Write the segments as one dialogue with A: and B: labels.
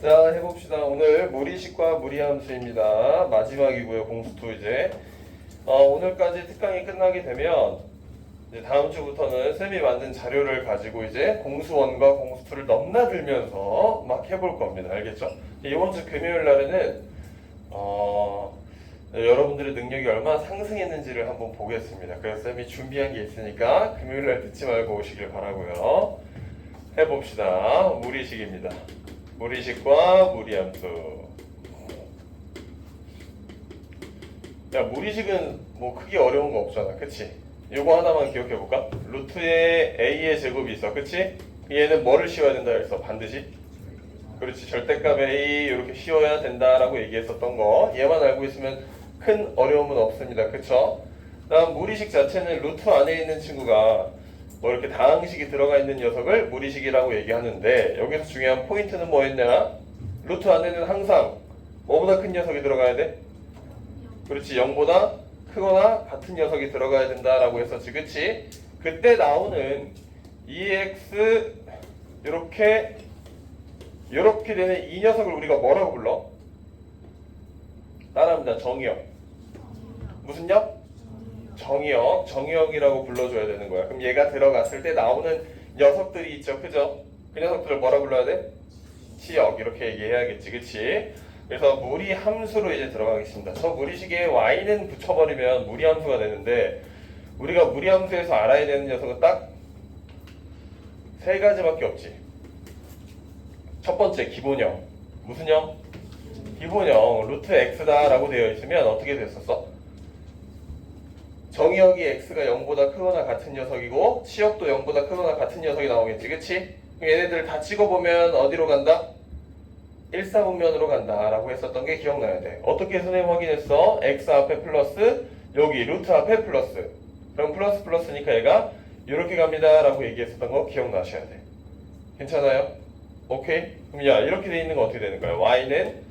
A: 자, 해봅시다. 오늘 무리식과 무리함수입니다. 마지막이고요, 공수2 이제. 오늘까지 특강이 끝나게 되면 이제 다음 주부터는 쌤이 만든 자료를 가지고 이제 공수1과 공수2를 넘나들면서 막 해볼 겁니다. 알겠죠? 이번 주 금요일 날에는 여러분들의 능력이 얼마나 상승했는지를 한번 보겠습니다. 그래서 쌤이 준비한 게 있으니까 금요일 날 듣지 말고 오시길 바라고요. 해봅시다. 무리식입니다. 무리식과 무리함수. 야, 무리식은 뭐 크게 어려운 거 없잖아, 그치? 요거 하나만 기억해볼까? 루트에 a의 제곱이 있어, 그치? 얘는 뭐를 씌워야 된다 했어, 반드시? 그렇지, 절대값 a 이렇게 씌워야 된다라고 얘기했었던 거. 얘만 알고 있으면 큰 어려움은 없습니다, 그쵸? 다음 무리식 자체는 루트 안에 있는 친구가 뭐 이렇게 다항식이 들어가 있는 녀석을 무리식이라고 얘기하는데, 여기서 중요한 포인트는 뭐였냐? 루트 안에는 항상 뭐보다 큰 녀석이 들어가야 돼? 그렇지, 0보다 크거나 같은 녀석이 들어가야 된다라고 했었지, 그치? 그때 나오는 2x 이렇게 되는 이 녀석을 우리가 뭐라고 불러? 따라합니다. 정의역. 무슨 역? 정의역. 정의역이라고 불러줘야 되는 거야. 그럼 얘가 들어갔을 때 나오는 녀석들이 있죠, 그죠? 그 녀석들을 뭐라 불러야 돼? 치역. 이렇게 얘기해야겠지, 그치? 그래서 무리함수로 이제 들어가겠습니다. 저 무리식에 y는 붙여버리면 무리함수가 되는데, 우리가 무리함수에서 알아야 되는 녀석은 딱 세 가지밖에 없지. 첫 번째, 기본형. 무슨 형? 기본형. 루트 x다 라고 되어 있으면 어떻게 됐었어? 정의역이 x가 0보다 크거나 같은 녀석이고 치역도 0보다 크거나 같은 녀석이 나오겠지, 그치? 그럼 얘네들 다 찍어보면 어디로 간다? 1사분면으로 간다 라고 했었던 게 기억나야 돼. 어떻게 선생님 확인했어? x 앞에 플러스, 여기 루트 앞에 플러스. 그럼 플러스 플러스니까 얘가 이렇게 갑니다 라고 얘기했었던 거 기억나셔야 돼. 괜찮아요? 오케이? 그럼 야, 이렇게 돼 있는 거 어떻게 되는 거야? y는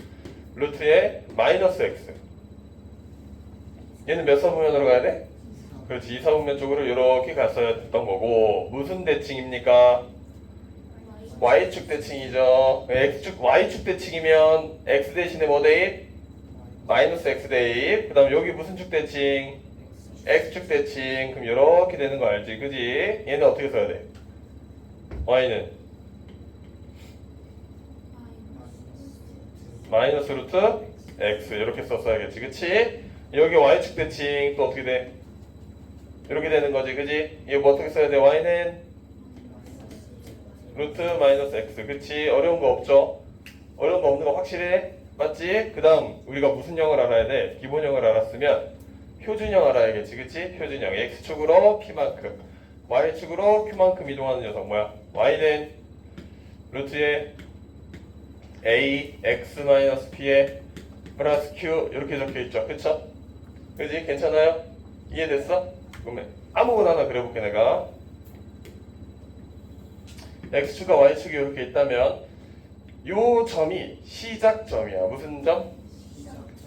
A: 루트에 마이너스 x. 얘는 몇 사분면으로 가야 돼? 그렇지, 2사분면 쪽으로 이렇게 갔어야 됐던 거고. 무슨 대칭입니까? y축 대칭이죠. x축, y축 대칭이면 x 대신에 뭐 대입? 마이너스 x 대입. 그 다음 여기 무슨 축 대칭? x축 대칭. 그럼 이렇게 되는 거 알지, 그지? 얘는 어떻게 써야 돼? y는 마이너스 루트 x 이렇게 썼어야겠지, 그치? 여기 y축 대칭 또 어떻게 돼? 이렇게 되는 거지, 그지? 이거 뭐 어떻게 써야 돼? y는 루트 마이너스 x, 그치? 어려운 거 없죠? 어려운 거 없는 거 확실해? 맞지? 그 다음 우리가 무슨 형을 알아야 돼? 기본형을 알았으면 표준형 알아야겠지, 그치? 표준형. x축으로 p만큼, y축으로 q만큼 이동하는 녀석 뭐야? y는 루트에 a x-p에 플러스 q 이렇게 적혀있죠, 그쵸? 그지? 괜찮아요? 이해됐어? 그러면 아무거나 하나 그려볼게. 내가 x축과 y축이 이렇게 있다면 요 점이 시작점이야. 무슨 점?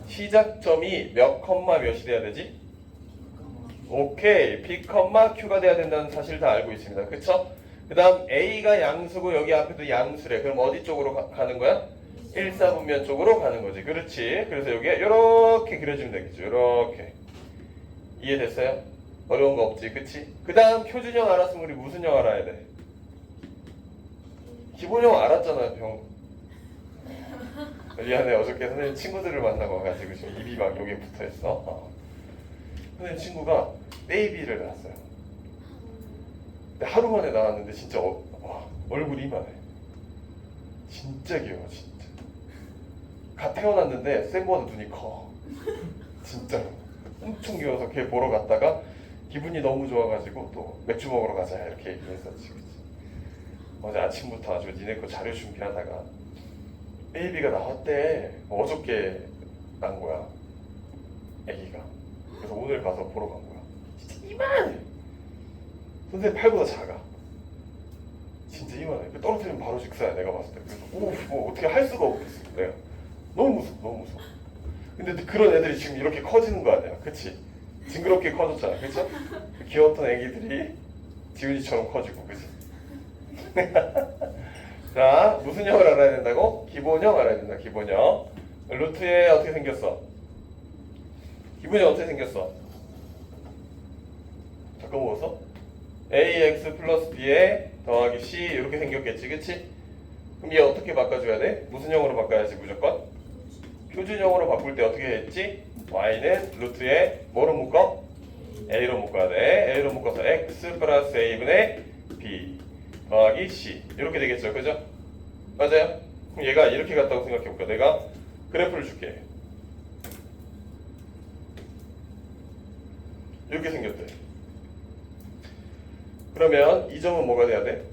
A: 시작점이 몇 컴마 몇이 돼야 되지? 오케이, p 컴마 q가 돼야 된다는 사실 다 알고 있습니다, 그쵸? 그 다음 a가 양수고 여기 앞에도 양수래. 그럼 어디 쪽으로 가는 거야? 1사분면 쪽으로 가는 거지, 그렇지? 그래서 여기에 이렇게 그려주면 되겠죠. 이렇게. 이해됐어요? 어려운 거 없지, 그치? 그 다음 표준형 알았으면 우리 무슨 형 알아야 돼? 기본형 알았잖아요, 병. 미안해, 어저께 선생님 친구들을 만나고 와가지고 지금 입이 막 여기에 붙어있어. 선생님 친구가 베이비를 낳았어요. 근데 하루 만에 나왔는데 진짜 와, 얼굴이 이만해. 진짜 귀여워, 진짜. 갓 태어났는데 쌤보다 눈이 커. 진짜로. 엄청 귀여워서 걔 보러 갔다가 기분이 너무 좋아가지고 또 맥주 먹으러 가자 이렇게 얘기했었지, 그치? 어제 아침부터 아주 니네 거 자료 준비하다가 베이비가 나왔대. 어저께 난 거야, 애기가. 그래서 오늘 가서 보러 간 거야. 진짜 이만해. 선생님 팔보다 작아. 진짜 이만해. 떨어뜨리면 바로 직사야, 내가 봤을 때. 그래서 뭐 어떻게 할 수가 없겠어, 내가. 너무 무서워, 너무 무서워. 근데 그런 애들이 지금 이렇게 커지는 거 아니야, 그치? 징그럽게 커졌잖아, 그쵸? 귀여웠던 애기들이 지훈이처럼 커지고, 그치? 자, 무슨 형을 알아야 된다고? 기본형 알아야 된다. 기본형. 루트에 어떻게 생겼어? 기본형 어떻게 생겼어? 잠깐 먹었어? ax 플러스 b에 더하기 c 이렇게 생겼겠지, 그치? 그럼 얘 어떻게 바꿔줘야 돼? 무슨 형으로 바꿔야지 무조건? 표준형으로 바꿀 때 어떻게 했지? y는 루트에 뭐로 묶어? a로 묶어야 돼. a로 묶어서 x 플러스 a분의 b 더하기 c 이렇게 되겠죠, 그죠? 맞아요? 그럼 얘가 이렇게 갔다고 생각해볼까? 내가 그래프를 줄게. 이렇게 생겼대. 그러면 이 점은 뭐가 돼야 돼?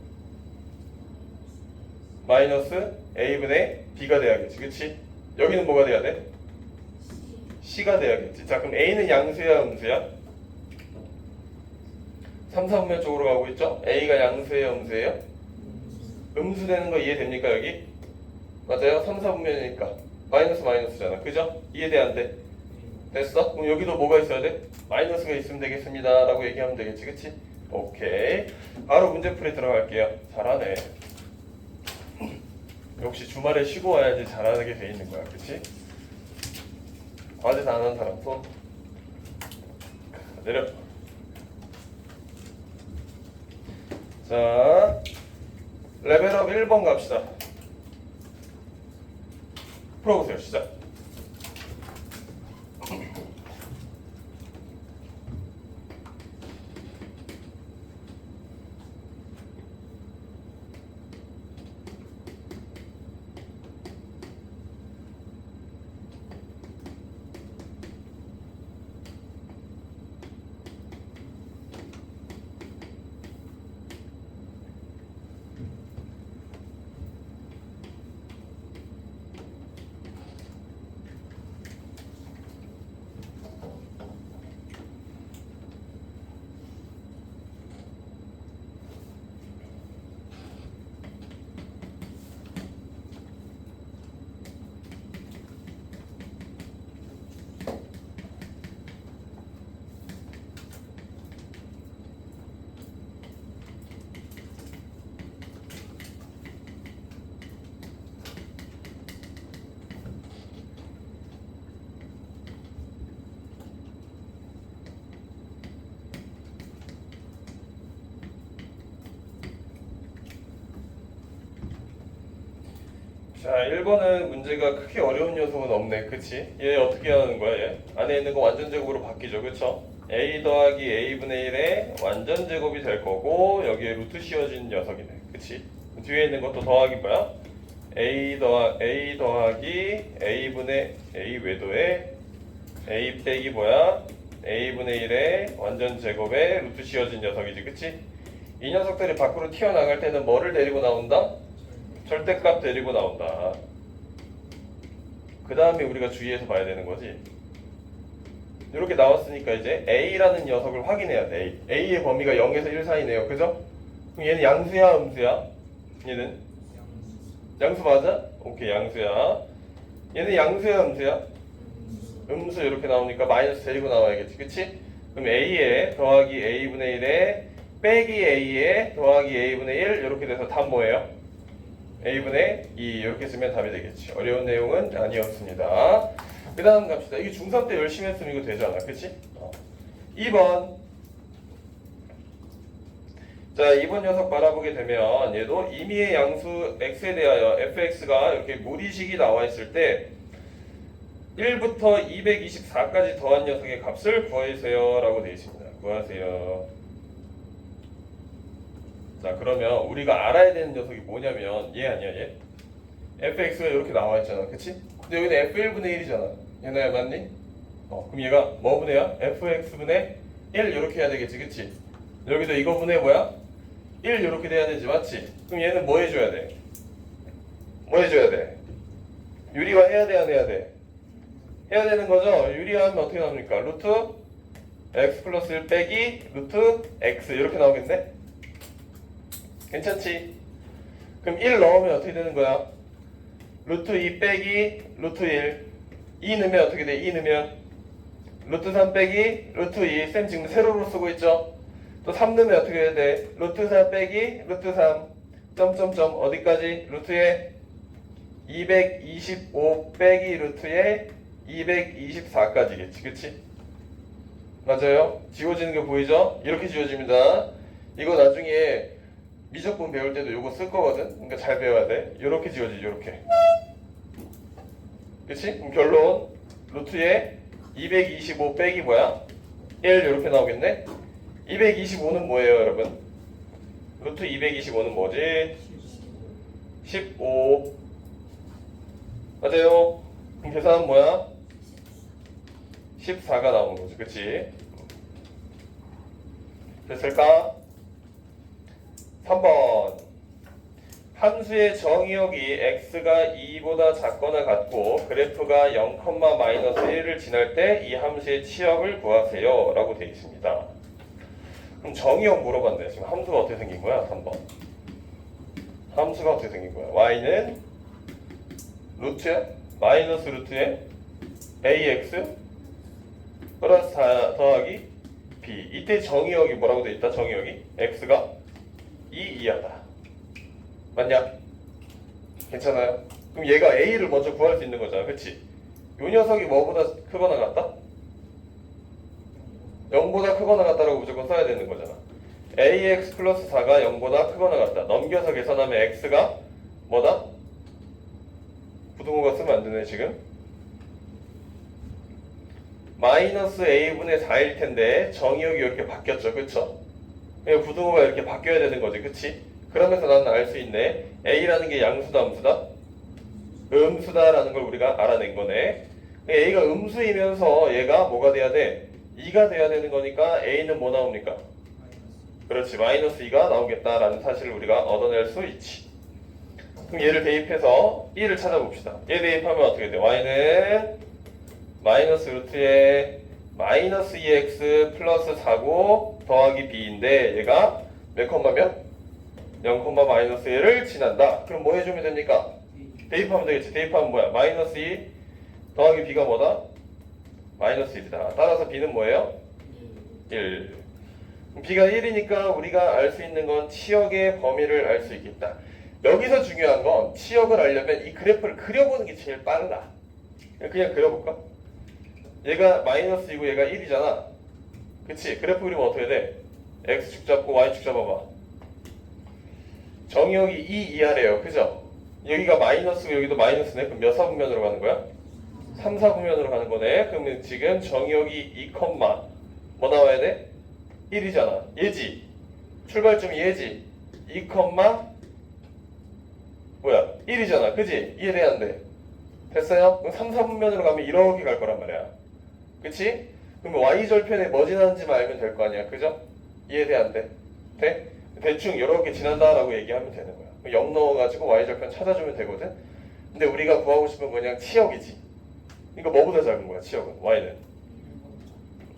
A: 마이너스 a분의 b가 돼야겠지, 그치? 여기는 뭐가 돼야 돼? c가 돼야겠지. 자, 그럼 a는 양수야, 음수야? 3, 4분면 쪽으로 가고 있죠? a가 양수예요, 음수예요? 음수 되는 거 이해됩니까, 여기? 맞아요? 3, 4분면이니까 마이너스 마이너스잖아, 그죠? 이해돼, 안 돼? 됐어? 그럼 여기도 뭐가 있어야 돼? 마이너스가 있으면 되겠습니다 라고 얘기하면 되겠지, 그치? 오케이. 바로 문제풀이 들어갈게요. 잘하네. 역시 주말에 쉬고 와야지 잘하게 돼 있는 거야, 그치? 과제 다 안 한 사람 손 내려. 자, 레벨업 1번 갑시다. 풀어보세요. 시작. 자, 1번은 문제가 크게 어려운 요소는 없네, 그치? 얘 어떻게 하는 거야, 얘? 안에 있는 거 완전 제곱으로 바뀌죠, 그쵸? a 더하기 a분의 1의 완전 제곱이 될 거고 여기에 루트 씌워진 녀석이네, 그치? 뒤에 있는 것도 더하기 뭐야? a 더하기 a분의 a 외도에 a 빼기 뭐야? a분의 1의 완전 제곱에 루트 씌워진 녀석이지, 그치? 이 녀석들이 밖으로 튀어나갈 때는 뭐를 데리고 나온다? 절대값 데리고 나온다. 그 다음에 우리가 주의해서 봐야 되는 거지. 이렇게 나왔으니까 이제 A라는 녀석을 확인해야 돼. A의 범위가 0에서 1 사이네요. 그죠? 그럼 얘는 양수야, 음수야? 얘는? 양수 맞아? 오케이, 양수야. 얘는 양수야, 음수야? 음수 이렇게 나오니까 마이너스 데리고 나와야겠지. 그치? 그럼 A에 더하기 A분의 1에 빼기 A에 더하기 A분의 1 이렇게 돼서 답 뭐예요? a분의 2 이렇게 쓰면 답이 되겠지. 어려운 내용은 아니었습니다. 그 다음 갑시다. 이게 중3 때 열심히 했으면 이거 되잖아, 그치? 2번. 자, 2번 녀석 바라보게 되면 얘도 임의의 양수 x에 대하여 fx가 이렇게 무리식이 나와 있을 때 1부터 224까지 더한 녀석의 값을 구하세요 라고 되어 있습니다. 구하세요. 자, 그러면 우리가 알아야 되는 녀석이 뭐냐면 얘 아니야, 얘? fx가 이렇게 나와 있잖아, 그치? 근데 여기는 f1분의 1이잖아. 얘나야, 맞니? 그럼 얘가 뭐 분해야? fx분의 1 이렇게 해야 되겠지, 그치? 여기도 이거 분해 뭐야? 1 이렇게 돼야 되지, 맞지? 그럼 얘는 뭐 해줘야 돼? 뭐 해줘야 돼? 유리화 해야 돼, 안 해야 돼? 해야 되는 거죠? 유리화하면 어떻게 나옵니까? 루트 x 플러스 1 빼기 루트 x 이렇게 나오겠네? 괜찮지? 그럼 1 넣으면 어떻게 되는 거야? 루트 2 빼기 루트 1 2 넣으면 어떻게 돼? 2 넣으면 루트 3 빼기 루트 2 쌤 지금 세로로 쓰고 있죠? 또 3 넣으면 어떻게 해야 돼? 루트 4 빼기 루트 3 점점점 어디까지? 루트에 225 빼기 루트에 224까지겠지. 그치? 맞아요? 지워지는 게 보이죠? 이렇게 지워집니다. 이거 나중에 미적분 배울 때도 이거 쓸 거거든? 그러니까 잘 배워야 돼. 이렇게 지워지죠. 이렇게. 그치? 그럼 결론 루트에 225 빼기 뭐야? 1 이렇게 나오겠네? 225는 뭐예요 여러분? 루트 225는 뭐지? 15 맞아요? 그럼 계산은 뭐야? 14가 나오는 거지. 그치? 됐을까? 3번 함수의 정의역이 x가 2보다 작거나 같고 그래프가 0,-1을 지날 때 이 함수의 치역을 구하세요 라고 되어 있습니다. 그럼 정의역 물어봤네. 지금 함수가 어떻게 생긴 거야? 3번 함수가 어떻게 생긴 거야? y는 루트야? 마이너스 루트에 ax 플러스 4 더하기 b. 이때 정의역이 뭐라고 돼 있다? 정의역이 x가 2 이하다. 맞냐? 괜찮아요? 그럼 얘가 a를 먼저 구할 수 있는 거잖아. 그치? 요 녀석이 뭐보다 크거나 같다? 0보다 크거나 같다라고 무조건 써야 되는 거잖아. ax 플러스 4가 0보다 크거나 같다. 넘겨서 계산하면 x가 뭐다? 부등호가 쓰면 안 되네 지금. 마이너스 a분의 4일 텐데 정의역이 이렇게 바뀌었죠. 그쵸? 부등호가 이렇게 바뀌어야 되는 거지. 그치? 그러면서 나는 알 수 있네. a라는 게 양수다 음수다? 음수다라는 걸 우리가 알아낸 거네. a가 음수이면서 얘가 뭐가 돼야 돼? 2가 돼야 되는 거니까 a는 뭐 나옵니까? 그렇지. 마이너스 2가 나오겠다라는 사실을 우리가 얻어낼 수 있지. 그럼 얘를 대입해서 1을 찾아봅시다. 얘 대입하면 어떻게 돼? y는 마이너스 루트에 마이너스 2x 플러스 4고 더하기 b인데 얘가 몇 컴마면? 0,-1을 지난다. 그럼 뭐 해주면 됩니까? 대입하면 되겠지. 대입하면 뭐야? 마이너스 2 더하기 b가 뭐다? 마이너스 1이다. 따라서 b는 뭐예요? 1. b가 1이니까 우리가 알 수 있는 건 치역의 범위를 알 수 있겠다. 여기서 중요한 건 치역을 알려면 이 그래프를 그려보는 게 제일 빠르다. 그냥 그려볼까? 얘가 마이너스 2고 얘가 1이잖아. 그치? 그래프 그리면 어떻게 돼? x축 잡고 y축 잡아봐. 정의역이 2 이하래요. 그죠? 여기가 마이너스고 여기도 마이너스네. 그럼 몇 사분면으로 가는 거야? 3, 4분면으로 가는 거네. 그러면 지금 정의역이 2, 뭐 나와야 돼? 1이잖아. 얘지. 출발점이 얘지. 2, 뭐야? 1이잖아. 그지? 이해돼야 안 돼? 됐어요? 그럼 3, 4분면으로 가면 이렇게 갈 거란 말이야. 그치? 그럼 y절편에 뭐 지나는지만 알면 될 거 아니야. 그죠? 이해돼 안 돼? 돼? 대충 이렇게 지난다라고 얘기하면 되는 거야. 0 넣어가지고 y절편 찾아주면 되거든. 근데 우리가 구하고 싶은 건 그냥 치역이지. 이거 뭐보다 작은 거야? 치역은 y는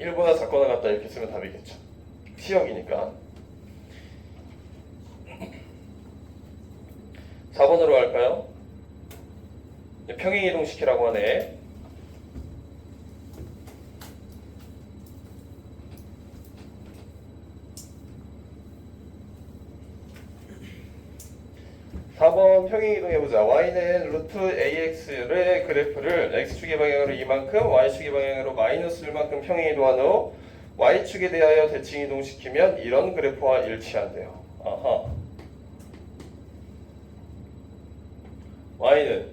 A: 1보다 작거나 같다 이렇게 쓰면 답이겠죠. 치역이니까. 4번으로 갈까요? 평행이동 시키라고 하네. 4번 평행이동 해보자. y는 루트 ax의 그래프를 x축의 방향으로 이만큼, y축의 방향으로 마이너스 1만큼 평행이동한 후 y축에 대하여 대칭이동시키면 이런 그래프와 일치한대요. 아하. y는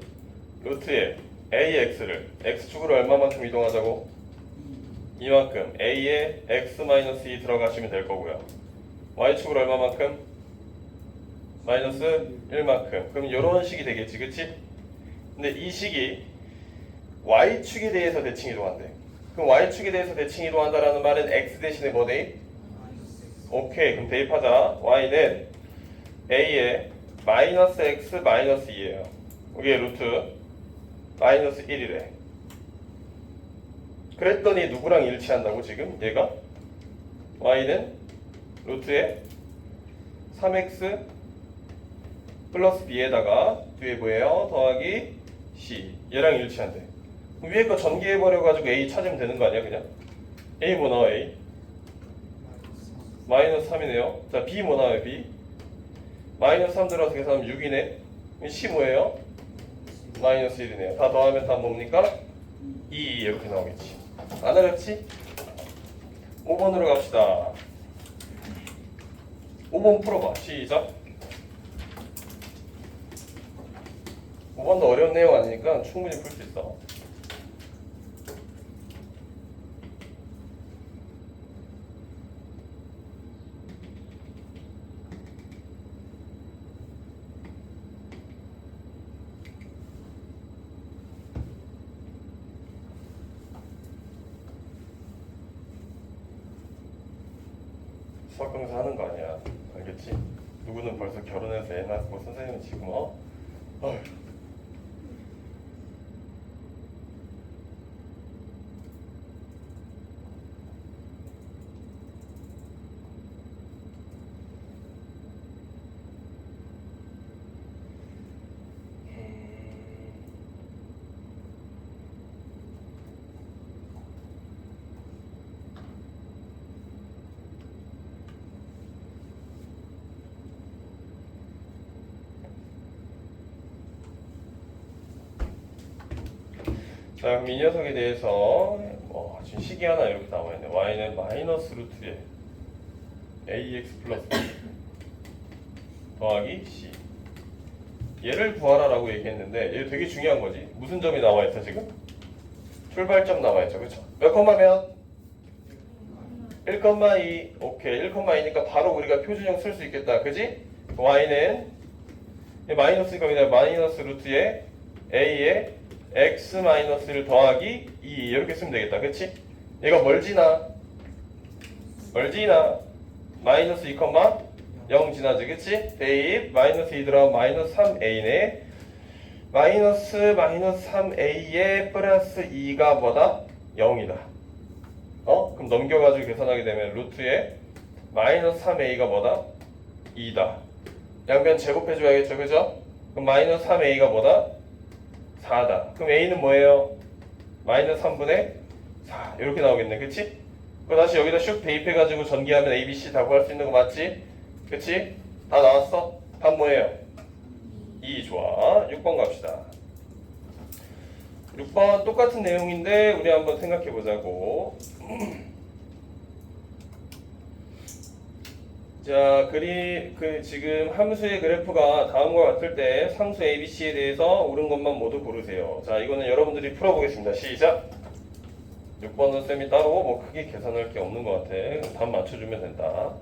A: 루트에 ax를 x축으로 얼마만큼 이동하자고? 이만큼 a에 x-2 들어가시면 될 거고요. y축으로 얼마만큼? 마이너스 1만큼. 그럼 이런 식이 되겠지. 그치? 근데 이 식이 y축에 대해서 대칭 이동한대. 그럼 y축에 대해서 대칭 이동한다라는 말은 x 대신에 뭐 대입? 오케이. 그럼 대입하자. y는 a에 마이너스 x 마이너스 2예요. 여기에 루트 마이너스 1이래. 그랬더니 누구랑 일치한다고 지금? 얘가? y는 루트에 3x 플러스 b에다가 뒤에 뭐예요? 더하기 c. 얘랑 일치한대. 위에 거 전개해버려가지고 a 찾으면 되는 거 아니야 그냥? a 뭐 나와? a? 마이너스 3이네요. 자 b 뭐 나와요? b? 마이너스 3 들어가서 계산하면 6이네. C 뭐예요? 마이너스 1이네요. 다 더하면 다 뭡니까? 2 이렇게 나오겠지. 안 어렵지? 5번으로 갑시다. 5번 풀어봐. 시작. 5번도 어려운 내용 아니니까 충분히 풀 수 있어. 수학 강사 하는 거 아니야. 알겠지? 누구는 벌써 결혼해서 애 낳고 선생님은 지금 어휴. 자, 그럼 이 녀석에 대해서 지금 식이 하나 이렇게 나와있네. y는 마이너스 루트에 ax 플러스 b 더하기 c. 얘를 구하라라고 얘기했는데 얘 되게 중요한 거지. 무슨 점이 나와있어 지금? 출발점 나와있죠. 그쵸? 몇 컴마면? 1,2. 오케이. 1,2니까 바로 우리가 표준형 쓸 수 있겠다. 그지? y는 마이너스니까 그냥 마이너스 루트에 a에 x 마이너스를 더하기 2 이렇게 쓰면 되겠다. 그치? 얘가 멀지나? 멀지나? 마이너스 2,0 지나지. 그치? 대입 마이너스 2 들어가면 마이너스 3a네. 마이너스 3a에 플러스 2가 뭐다? 0이다. 그럼 넘겨가지고 계산하게 되면 루트에 마이너스 3a가 뭐다? 2다. 양변 제곱해줘야겠죠. 그죠? 그럼 마이너스 3a가 뭐다? 4다. 그럼 a는 뭐예요? 마이너스 3분의 4 이렇게 나오겠네. 그치? 그럼 다시 여기다 슉 대입해가지고 전기하면 a, b, c 다 구할 수 있는 거 맞지? 그치? 다 나왔어? 답 뭐예요? 2. 좋아. 6번 갑시다. 6번 똑같은 내용인데 우리 한번 생각해 보자고. 자, 지금 함수의 그래프가 다음과 같을 때 상수 ABC에 대해서 옳은 것만 모두 고르세요. 자, 이거는 여러분들이 풀어보겠습니다. 시작! 6번은 쌤이 따로 뭐 크게 계산할 게 없는 것 같아. 답 맞춰주면 된다.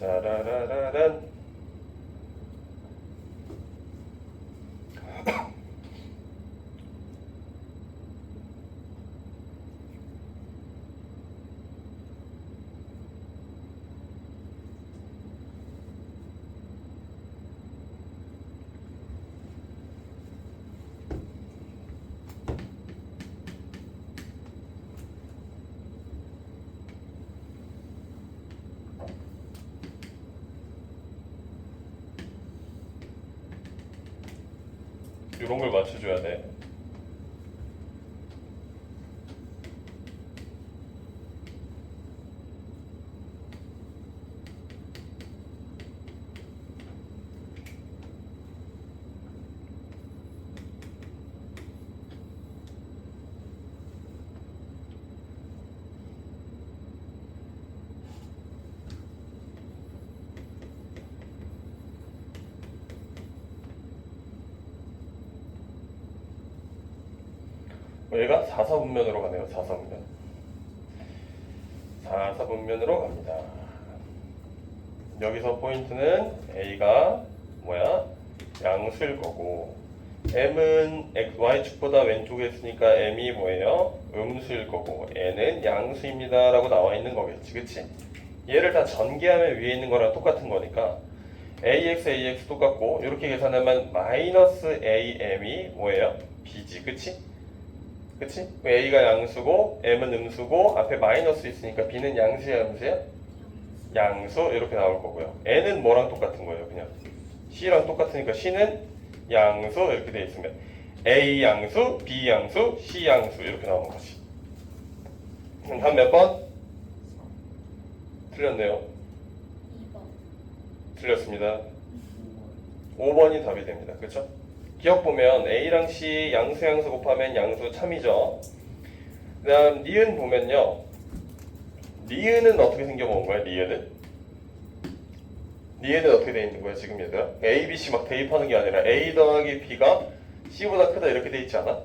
A: 짜라라라란. 이런 걸 맞춰줘야 돼. 얘가 4사분면으로 가네요. 4사분면. 4사분면으로 갑니다. 여기서 포인트는 A가 뭐야? 양수일 거고 M은 Y축보다 왼쪽에 있으니까 M이 뭐예요? 음수일 거고 N은 양수입니다 라고 나와 있는 거겠지. 그치? 얘를 다 전개하면 위에 있는 거랑 똑같은 거니까 AX 똑같고 이렇게 계산하면 마이너스 AM이 뭐예요? B지. 그치? 그치? A가 양수고 M은 음수고 앞에 마이너스 있으니까 B는 양수야 음수야? 양수 이렇게 나올 거고요. N은 뭐랑 똑같은 거예요? 그냥 C랑 똑같으니까 C는 양수 이렇게 돼 있으면 A 양수, B 양수, C 양수 이렇게 나오는 거지. 그럼 한 몇 번? 틀렸네요.
B: 2번.
A: 틀렸습니다. 5번이 답이 됩니다. 그렇죠? 기억 보면 A랑 C 양수 양수 곱하면 양수 참이죠. 그 다음 니은 보면요. 니은은 어떻게 생겨먹은 거야? 니은은 어떻게 돼 있는 거야 지금 얘들아? A, B, C 막 대입하는 게 아니라 A 더하기 B가 C보다 크다 이렇게 돼 있지 않아?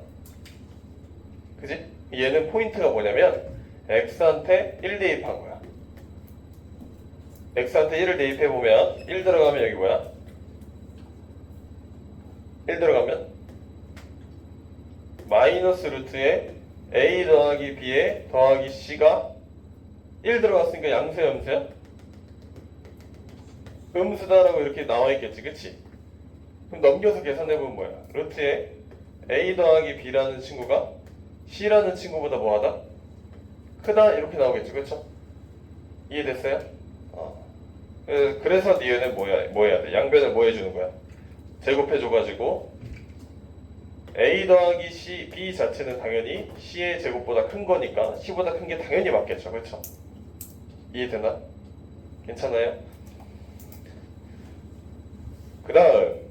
A: 그지? 얘는 포인트가 뭐냐면 X한테 1 대입한 거야. X한테 1을 대입해보면 1 들어가면 여기 뭐야? 1 들어가면 마이너스 루트에 A 더하기 B에 더하기 C가 1 들어갔으니까 양수야 음수야? 음수다라고 이렇게 나와있겠지 그치? 그럼 넘겨서 계산해보면 뭐야? 루트에 A 더하기 B라는 친구가 C라는 친구보다 뭐하다? 크다 이렇게 나오겠지 그쵸? 이해됐어요? 그래서 니은은 뭐 해야 돼? 양변을 뭐 해주는 거야? 제곱해줘가지고 A 더하기 C, B 자체는 당연히 C의 제곱보다 큰 거니까 C보다 큰 게 당연히 맞겠죠 그쵸? 이해되나? 괜찮아요? 그 다음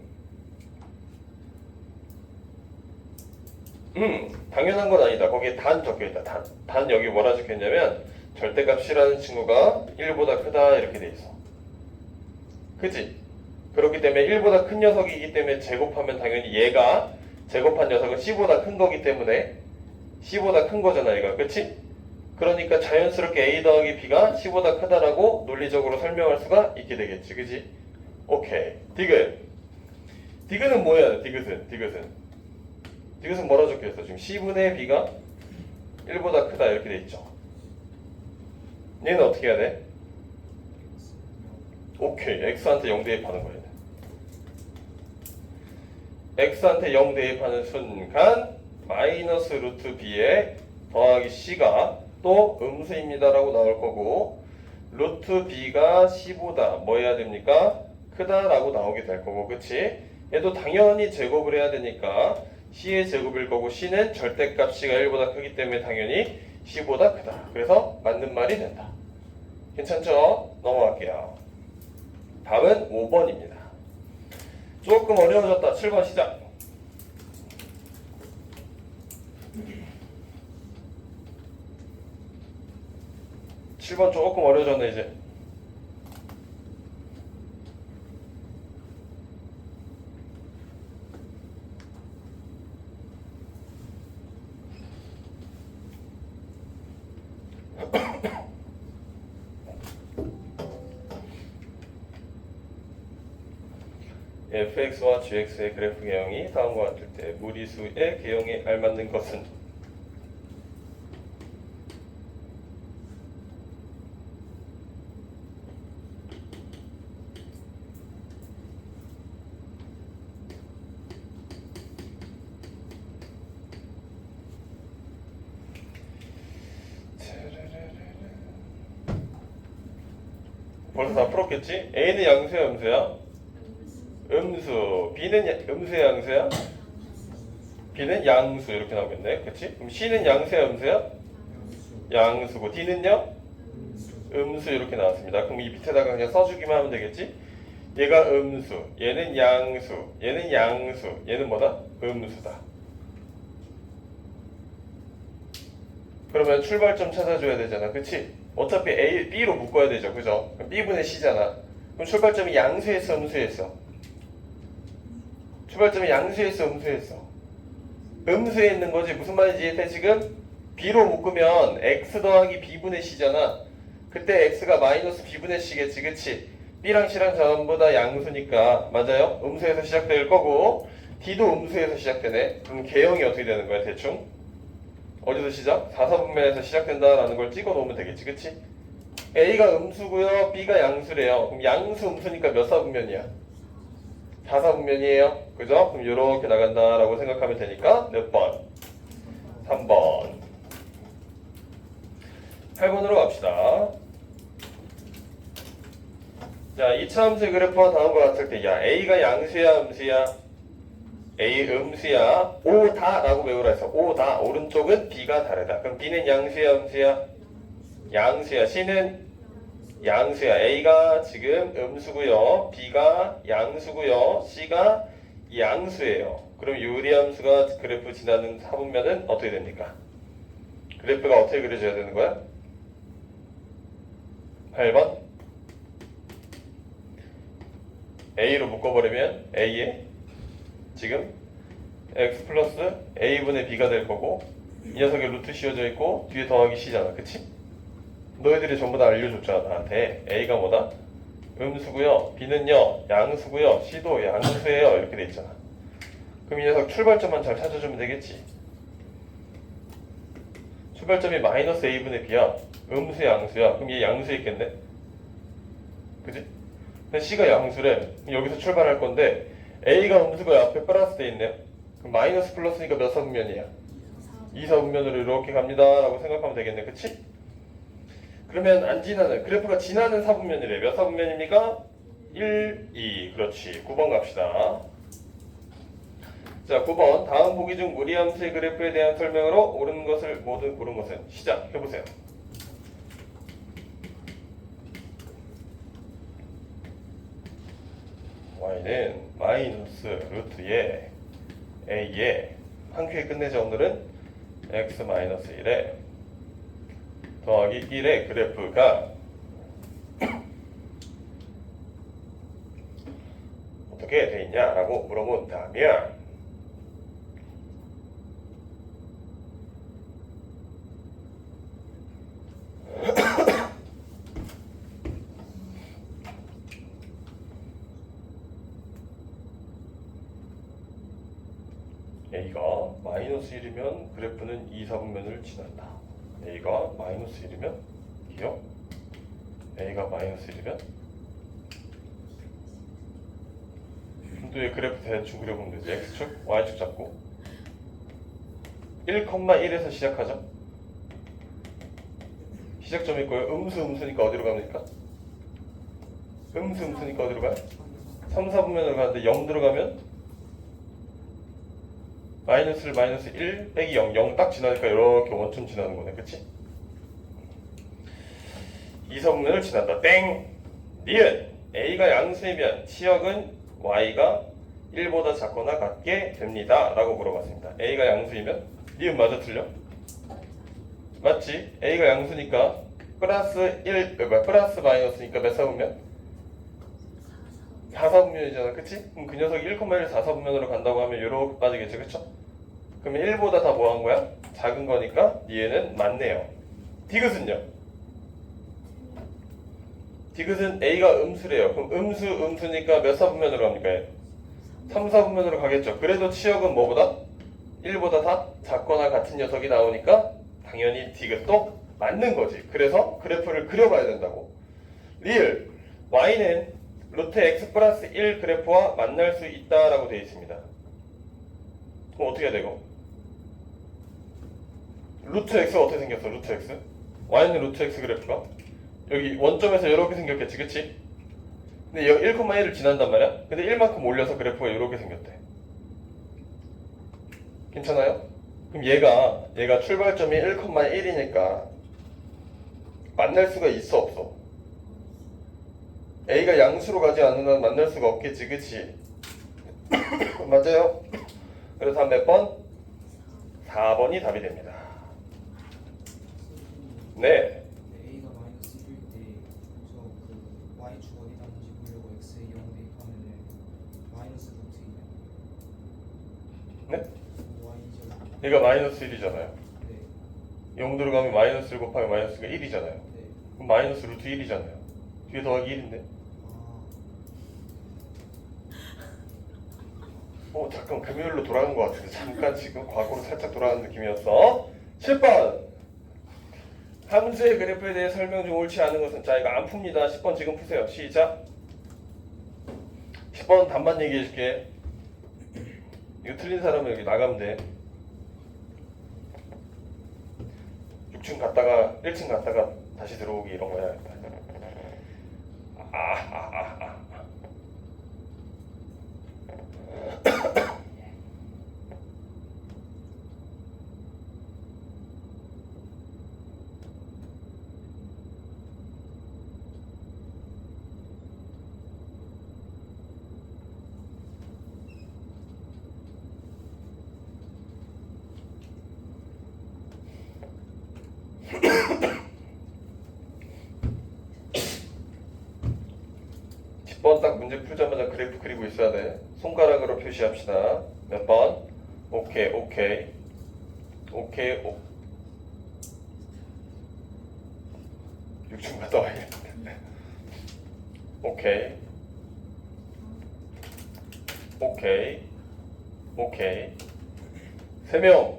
A: 당연한 건 아니다. 거기에 단 적혀있다. 단 여기 뭐라 적혀있냐면 절대값이라는 친구가 1보다 크다 이렇게 돼 있어. 그치? 그렇기 때문에 1보다 큰 녀석이기 때문에 제곱하면 당연히 얘가 제곱한 녀석은 C보다 큰 거기 때문에 C보다 큰 거잖아 얘가. 그치? 그러니까 자연스럽게 A 더하기 B가 C보다 크다라고 논리적으로 설명할 수가 있게 되겠지. 그치? 오케이. 디귿은 뭐야? 디귿은 뭐라 적혀있어? 지금 C분의 B가 1보다 크다 이렇게 돼 있죠. 얘는 어떻게 해야 돼? 오케이. X한테 0 대입하는 거야. X한테 0 대입하는 순간 마이너스 루트 B에 더하기 C가 또 음수입니다 라고 나올 거고 루트 B가 C보다 뭐 해야 됩니까? 크다 라고 나오게 될 거고 그치? 얘도 당연히 제곱을 해야 되니까 C의 제곱일 거고 C는 절대값 C가 1보다 크기 때문에 당연히 C보다 크다. 그래서 맞는 말이 된다. 괜찮죠? 넘어갈게요. 답은 5번입니다. 조금 어려워졌다. 7번 시작. 7번 조금 어려워졌네 이제. fx와 gx의 그래프 개형이 다음과 같을 때 무리수의 개형에 알맞는 것은 벌써 다 풀었겠지? A는 양수야 음수야? 음수. B는 음수야 양수야? B는 양수 이렇게 나오겠네. 그치? 그럼 C는 양수야 음수야? 양수고 D는요? 음수 이렇게 나왔습니다. 그럼 이 밑에다가 그냥 써주기만 하면 되겠지? 얘가 음수, 얘는 양수, 얘는 양수, 얘는 뭐다? 음수다. 그러면 출발점 찾아줘야 되잖아. 그치? 어차피 A, B로 묶어야 되죠. 그죠? 그럼 B분의 C잖아. 그럼 출발점이 양수였어, 음수였어? 출발점이 양수였어, 음수였어? 음수에 있는 거지. 무슨 말인지 지금 B로 묶으면 X 더하기 B분의 C잖아. 그때 X가 마이너스 B분의 C겠지. 그치? B랑 C랑 전부 다 양수니까 맞아요? 음수에서 시작될 거고 D도 음수에서 시작되네. 그럼 개형이 어떻게 되는 거야 대충? 어디서 시작? 4사분면에서 시작된다라는 걸 찍어 놓으면 되겠지. 그치? A가 음수고요 B가 양수래요. 그럼 양수 음수니까 몇 사분면이야? 4사분면이에요. 그죠? 그럼 이렇게 나간다라고 생각하면 되니까 몇 번? 3번. 8번으로 갑시다. 자, 2차 이차함수의 그래프와 다음과 같을 때 야 A가 양수야 음수야? A 음수야. O다 라고 외우라 해서 O다. 오른쪽은 B가 다르다. 그럼 B는 양수야 음수야? 양수야. C는 양수야. A가 지금 음수고요. B가 양수고요. C가 양수예요. 그럼 유리함수가 그래프 지나는 사분면은 어떻게 됩니까? 그래프가 어떻게 그려져야 되는 거야? 8번 A로 묶어버리면 A에 지금 X 플러스 A분의 B가 될 거고 이 녀석에 루트 씌워져 있고 뒤에 더하기 C잖아. 그치? 너희들이 전부 다 알려줬잖아 나한테. A가 뭐다? 음수고요. B는요 양수고요. C도 양수예요. 이렇게 돼 있잖아. 그럼 이 녀석 출발점만 잘 찾아주면 되겠지. 출발점이 마이너스 A분의 B야. 음수 양수야. 그럼 얘 양수에 있겠네? 그지? 근데 C가 양수래. 여기서 출발할 건데 A가 음수고 앞에 플러스 돼 있네요. 그럼 마이너스 플러스니까 몇 사분면이야? 2사분면으로 이렇게 갑니다 라고 생각하면 되겠네. 그치? 그러면 안 지나는 그래프가 지나는 사분면이래. 몇 사분면입니까? 1, 2. 그렇지. 9번 갑시다. 자 9번 다음 보기 중 무리함수의 그래프에 대한 설명으로 옳은 것을 모두 고른 것은 시작해보세요. y는 마이너스 루트에 a에 한 큐에 끝내자. 오늘은 x 마이너스 1에 더하기 1의 그래프가 어떻게 돼 있냐라고 물어본다면 A가 마이너스 1이면 그래프는 2, 4분면을 지난다. A가 마이너스 1이면 기억? A가 마이너스 1이면 또 그래프 대충 그려보면 되지. X축, Y축 잡고 1,1에서 시작하죠. 시작점이 있고요. 음수니까 어디로 갑니까? 음수니까 어디로 가요? 3, 4분면으로 가는데 0 들어가면 마이너스를 마이너스 1 빼기 0, 0 딱 지나니까 이렇게 원점 지나는 거네. 그치? 2사분면을 지난다. 땡! 니은 A가 양수이면 치역은 Y가 1보다 작거나 같게 됩니다 라고 물어봤습니다. A가 양수이면 니은 맞아 틀려? 맞지? A가 양수니까 플러스 1, 플러스 마이너스니까 몇 사분면? 4사분면이잖아. 그치? 그럼 그 녀석이 1,1을 4사분면으로 간다고 하면 이렇게 빠지겠지. 그쵸? 그러면 1보다 다 뭐 한 거야? 작은 거니까 얘는 맞네요. 디귿은요? 디귿은 A가 음수래요. 그럼 음수니까 몇 사분면으로 갑니까? 3, 4분면으로 가겠죠. 그래도 치역은 뭐보다? 1보다 다 작거나 같은 녀석이 나오니까 당연히 디귿도 맞는 거지. 그래서 그래프를 그려봐야 된다고. 리을 Y는 루트 X 플러스 1 그래프와 만날 수 있다라고 되어 있습니다. 그럼 어떻게 해야 되고? 루트 X가 어떻게 생겼어? 루트 X? Y는 루트 X 그래프가 여기 원점에서 이렇게 생겼겠지. 그치? 근데 1,1을 지난단 말이야? 근데 1만큼 올려서 그래프가 이렇게 생겼대. 괜찮아요? 그럼 얘가 출발점이 1,1이니까 만날 수가 있어 없어? A가 양수로 가지 않는 한 만날 수가 없겠지. 그치? 맞아요? 그래서 한 몇 번? 4번이 답이 됩니다. 네.
B: A가 마이너스 1일 때 저 그 Y축 어디다 는지 보려고 X에 0 대입하면은 마이너스 루트 2냐?
A: 네?
B: Y죠.
A: 얘가 마이너스 1이잖아요.
B: 네.
A: 0 들어가면 마이너스 1 곱하기 마이너스가 1이잖아요.
B: 네.
A: 그럼 마이너스 루트 1이잖아요. 뒤에 더하기 1인데. 잠깐 금요일로 돌아간 것 같은데 잠깐 지금 과거로 살짝 돌아가는 느낌이었어. 10번 함수의 그래프에 대해 설명 중 옳지 않은 것은 자 이거 안 풉니다. 10번 지금 푸세요. 시작. 10번 답만 얘기해 줄게. 이거 틀린 사람은 여기 나가면 돼. 6층 갔다가 1층 갔다가 다시 들어오기 이런 거 해야겠다. 10번 딱 문제 풀자마자 그래프 그리고 있어야 돼. 손가락으로 표시합시다. 몇 번? 오케이, 오케이. 오케이, 6층 갔다 와야겠는데. 오케이. 오케이. 오케이. 3명.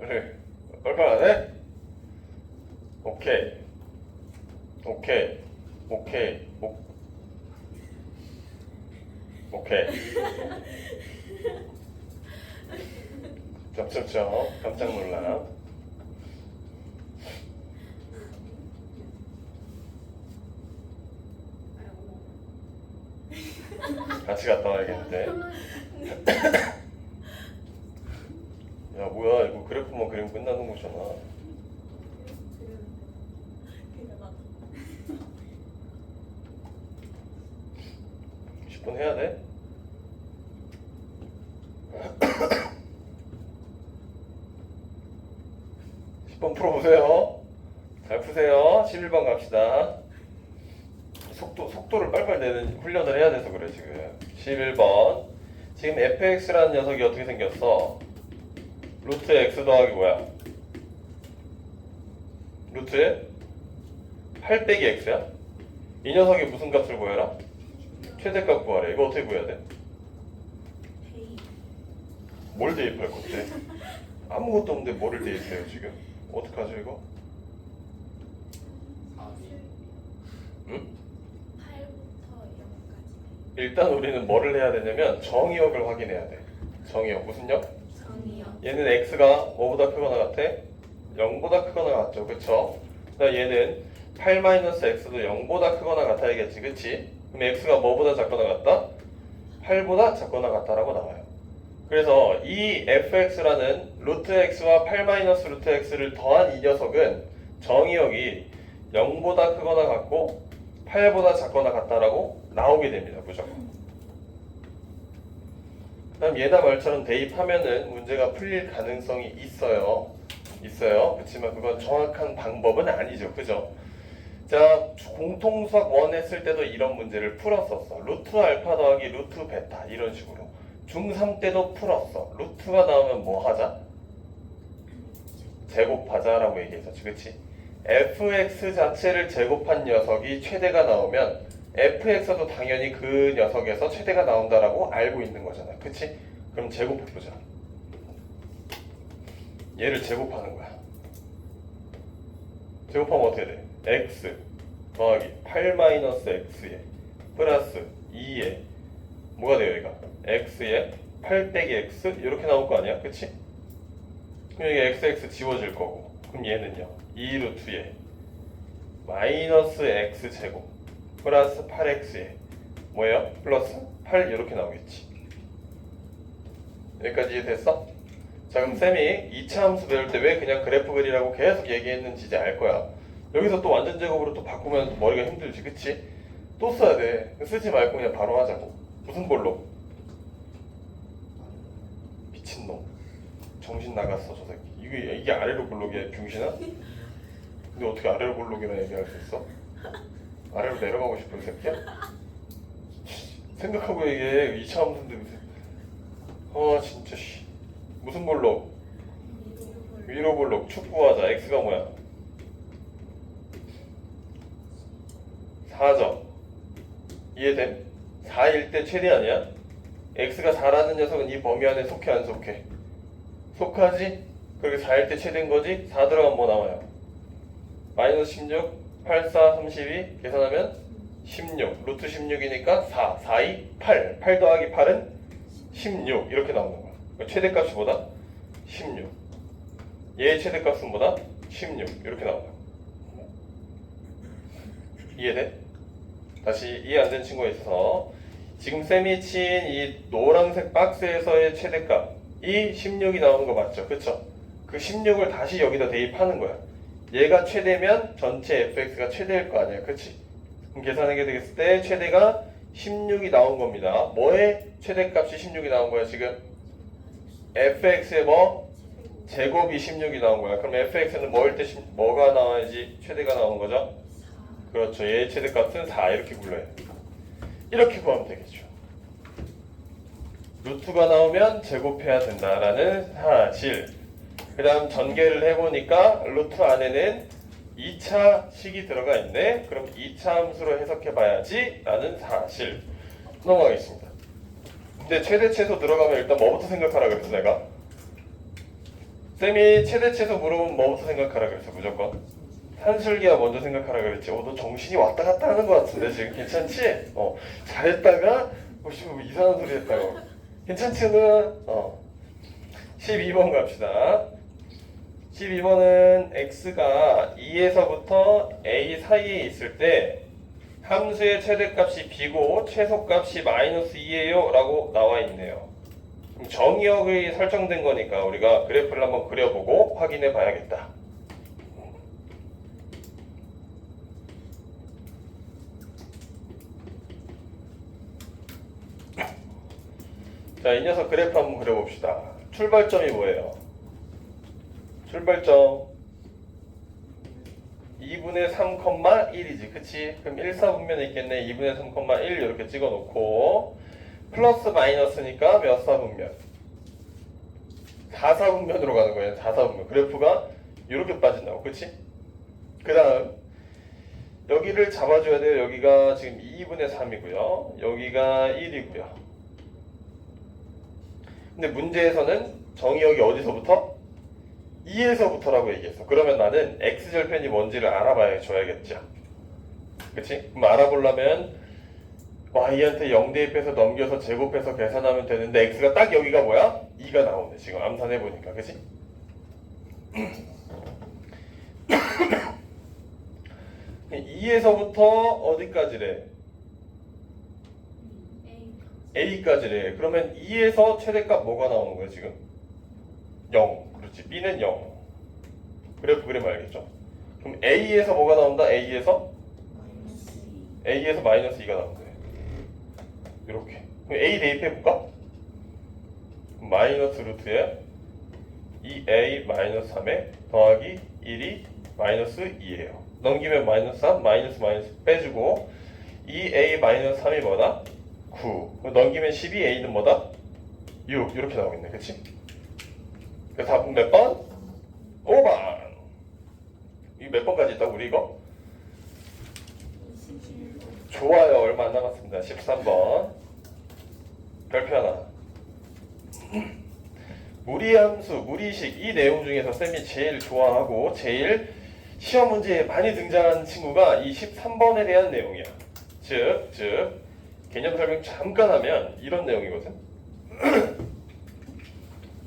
A: 그래. 얼마 안 해? 오케이. 오케이. 오케이. 오케이. 점점점. 깜짝 놀라. 같이 갔다 와야겠는데. 야, 뭐야, 이거 그래프만 그리면 끝나는 거잖아. 10분 해야 돼? (10번) 풀어보세요. 잘 푸세요. 11번 갑시다. 속도를 빨빨 내는 훈련을 해야 돼서 그래 지금. 11번. 지금 fx라는 녀석이 어떻게 생겼어? 루트 x 더하기 뭐야? 루트 8 빼기 x야? 이 녀석이 무슨 값을 구해라? 최대값 구하래. 이거 어떻게 구해야 돼? 뭘 대입할 건데? 아무것도 없는데 뭐를 대입해요 지금? 어떡하죠 이거? 응?
C: 8부터 0까지.
A: 일단 우리는 뭐를 해야 되냐면 정의역을 확인해야 돼. 정의역 무슨 역?
C: 정이요.
A: 얘는 x가 뭐보다 크거나 같아? 0보다 크거나 같죠, 그쵸? 그다음 얘는 8-x도 0보다 크거나 같아야겠지, 그치? 그럼 x가 뭐보다 작거나 같다? 8보다 작거나 같다라고 나와요. 그래서 이 fx라는 루트 x와 8-루트 x를 더한 이 녀석은 정의역이 0보다 크거나 같고 8보다 작거나 같다라고 나오게 됩니다, 무조건. 그 다음 얘나 말처럼 대입하면은 문제가 풀릴 가능성이 있어요. 그렇지만 그건 정확한 방법은 아니죠. 그죠? 자, 공통수학 1 했을 때도 이런 문제를 풀었었어. 루트 알파 더하기 루트 베타 이런 식으로. 중3 때도 풀었어. 루트가 나오면 뭐 하자? 제곱하자라고 얘기했었지. 그치? fx 자체를 제곱한 녀석이 최대가 나오면 fx도 당연히 그 녀석에서 최대가 나온다라고 알고 있는 거잖아. 그치? 그럼 제곱해보자. 얘를 제곱하는 거야. 제곱하면 어떻게 돼? x 더하기 8-x에 플러스 2에 뭐가 돼요 얘가? x에 8 빼기 x 이렇게 나올 거 아니야? 그치? 그럼 여기 xx 지워질 거고 그럼 얘는요 2루트에 마이너스 x제곱 플러스 8x에 뭐예요? 플러스 8 이렇게 나오겠지. 여기까지 이해됐어? 자, 그럼 쌤이 2차 함수 배울 때 왜 그냥 그래프 그리라고 계속 얘기했는지 이제 알 거야. 여기서 또 완전 제곱으로 또 바꾸면 또 머리가 힘들지, 그치? 또 써야 돼. 쓰지 말고 그냥 바로 하자고. 무슨 볼로? 미친놈. 정신 나갔어, 저 새끼. 이게 아래로 볼록이야, 병신아? 근데 어떻게 아래로 볼록이라 얘기할 수 있어? 아래로 내려가고 싶은 새끼야? 생각하고 얘기해. 2차 함수인데 무슨. 진짜 씨. 무슨 볼록? 위로 볼록. 축구하자. x가 뭐야? 4점. 이해됨? 4일 때 최대 아니야? x가 4라는 녀석은 이 범위 안에 속해 안 속해? 속하지? 그리고 4일 때 최대인 거지? 4 들어가면 뭐 나와요? 마이너스 16, 8, 4, 32 계산하면 16. 루트 16이니까 4, 4, 2, 8. 8 더하기 8은 16 이렇게 나오는 거야. 그러니까 최대값이 뭐다? 16. 얘의 최대값은 뭐다? 16 이렇게 나온다. 이해돼? 다시 이해 안 된 친구가 있어서 지금 쌤이 친 이 노란색 박스에서의 최대값 이 16이 나오는 거 맞죠? 그쵸? 그 16을 다시 여기다 대입하는 거야. 얘가 최대면 전체 fx가 최대일 거 아니야. 그치? 그럼 계산하게 되겠을 때 최대가 16이 나온 겁니다. 뭐의 최대값이 16이 나온 거야 지금? fx의 뭐? 제곱이 16이 나온 거야. 그럼 fx는 뭐일 때 뭐가 나와야지 최대가 나오는 거죠?
C: 4.
A: 그렇죠. 얘의 최대값은 4 이렇게 불러요. 이렇게 구하면 되겠죠. 루트가 나오면 제곱해야 된다라는 사실. 그 다음 전개를 해보니까 루트 안에는 2차 식이 들어가 있네. 그럼 2차 함수로 해석해봐야지 라는 사실. 넘어가겠습니다. 근데 최대 최소 들어가면 일단 뭐부터 생각하라 그랬어 내가? 쌤이 최대 최소 물어보면 뭐부터 생각하라 그랬어 무조건? 산술기야 먼저 생각하라 그랬지. 너 정신이 왔다 갔다 하는 것 같은데 지금 괜찮지? 잘했다가 뭐 이상한 소리 했다고. 괜찮지 누나? 12번 갑시다. 12번은 x가 2에서부터 a 사이에 있을 때 함수의 최대값이 b고 최소값이 -2예요 라고 나와 있네요. 그럼 정의역이 설정된 거니까 우리가 그래프를 한번 그려보고 확인해 봐야겠다. 자, 이 녀석 그래프 한번 그려봅시다. 출발점이 뭐예요? 출발점 2분의 3,1이지 그치? 그럼 1사분면에 있겠네. 2분의 3,1 이렇게 찍어놓고 플러스 마이너스니까 몇 사분면? 4사분면으로 가는 거예요. 4사분면. 그래프가 이렇게 빠진다고 그치? 그 다음 여기를 잡아줘야 돼요. 여기가 지금 2분의 3이고요. 여기가 1이고요. 근데 문제에서는 정의역이 어디서부터? 2에서부터라고 얘기했어. 그러면 나는 x절편이 뭔지를 알아봐야 줘야겠죠. 그치? 그럼 알아보려면 y한테 0 대입해서 넘겨서 제곱해서 계산하면 되는데 x가 딱 여기가 뭐야? 2가 나오네. 지금 암산해보니까. 그치? 2에서부터 어디까지래? a까지래. 그러면 2에서 최대값 뭐가 나오는 거야 지금? 0. 그렇지. b는 0. 그래프 그리면 알겠죠? 그럼 a에서 뭐가 나온다? a에서 -2가 나온대. 이렇게. 그럼 a 대입해볼까? 마이너스 루트에 2a-3에 더하기 1이 -2예요. 넘기면 -3, 마이너스 빼주고 2a-3이 뭐다? 9. 넘기면 12a는 뭐다? 6. 이렇게 나오겠네. 그치? 그래서 답은 몇 번? 5번. 이게 몇 번까지 있다고 우리 이거? 좋아요. 얼마 안 남았습니다. 13번. 별표 하나. 무리함수, 무리식 이 내용 중에서 쌤이 제일 좋아하고 제일 시험 문제에 많이 등장하는 친구가 이 13번에 대한 내용이야. 즉 개념 설명 잠깐 하면 이런 내용이거든.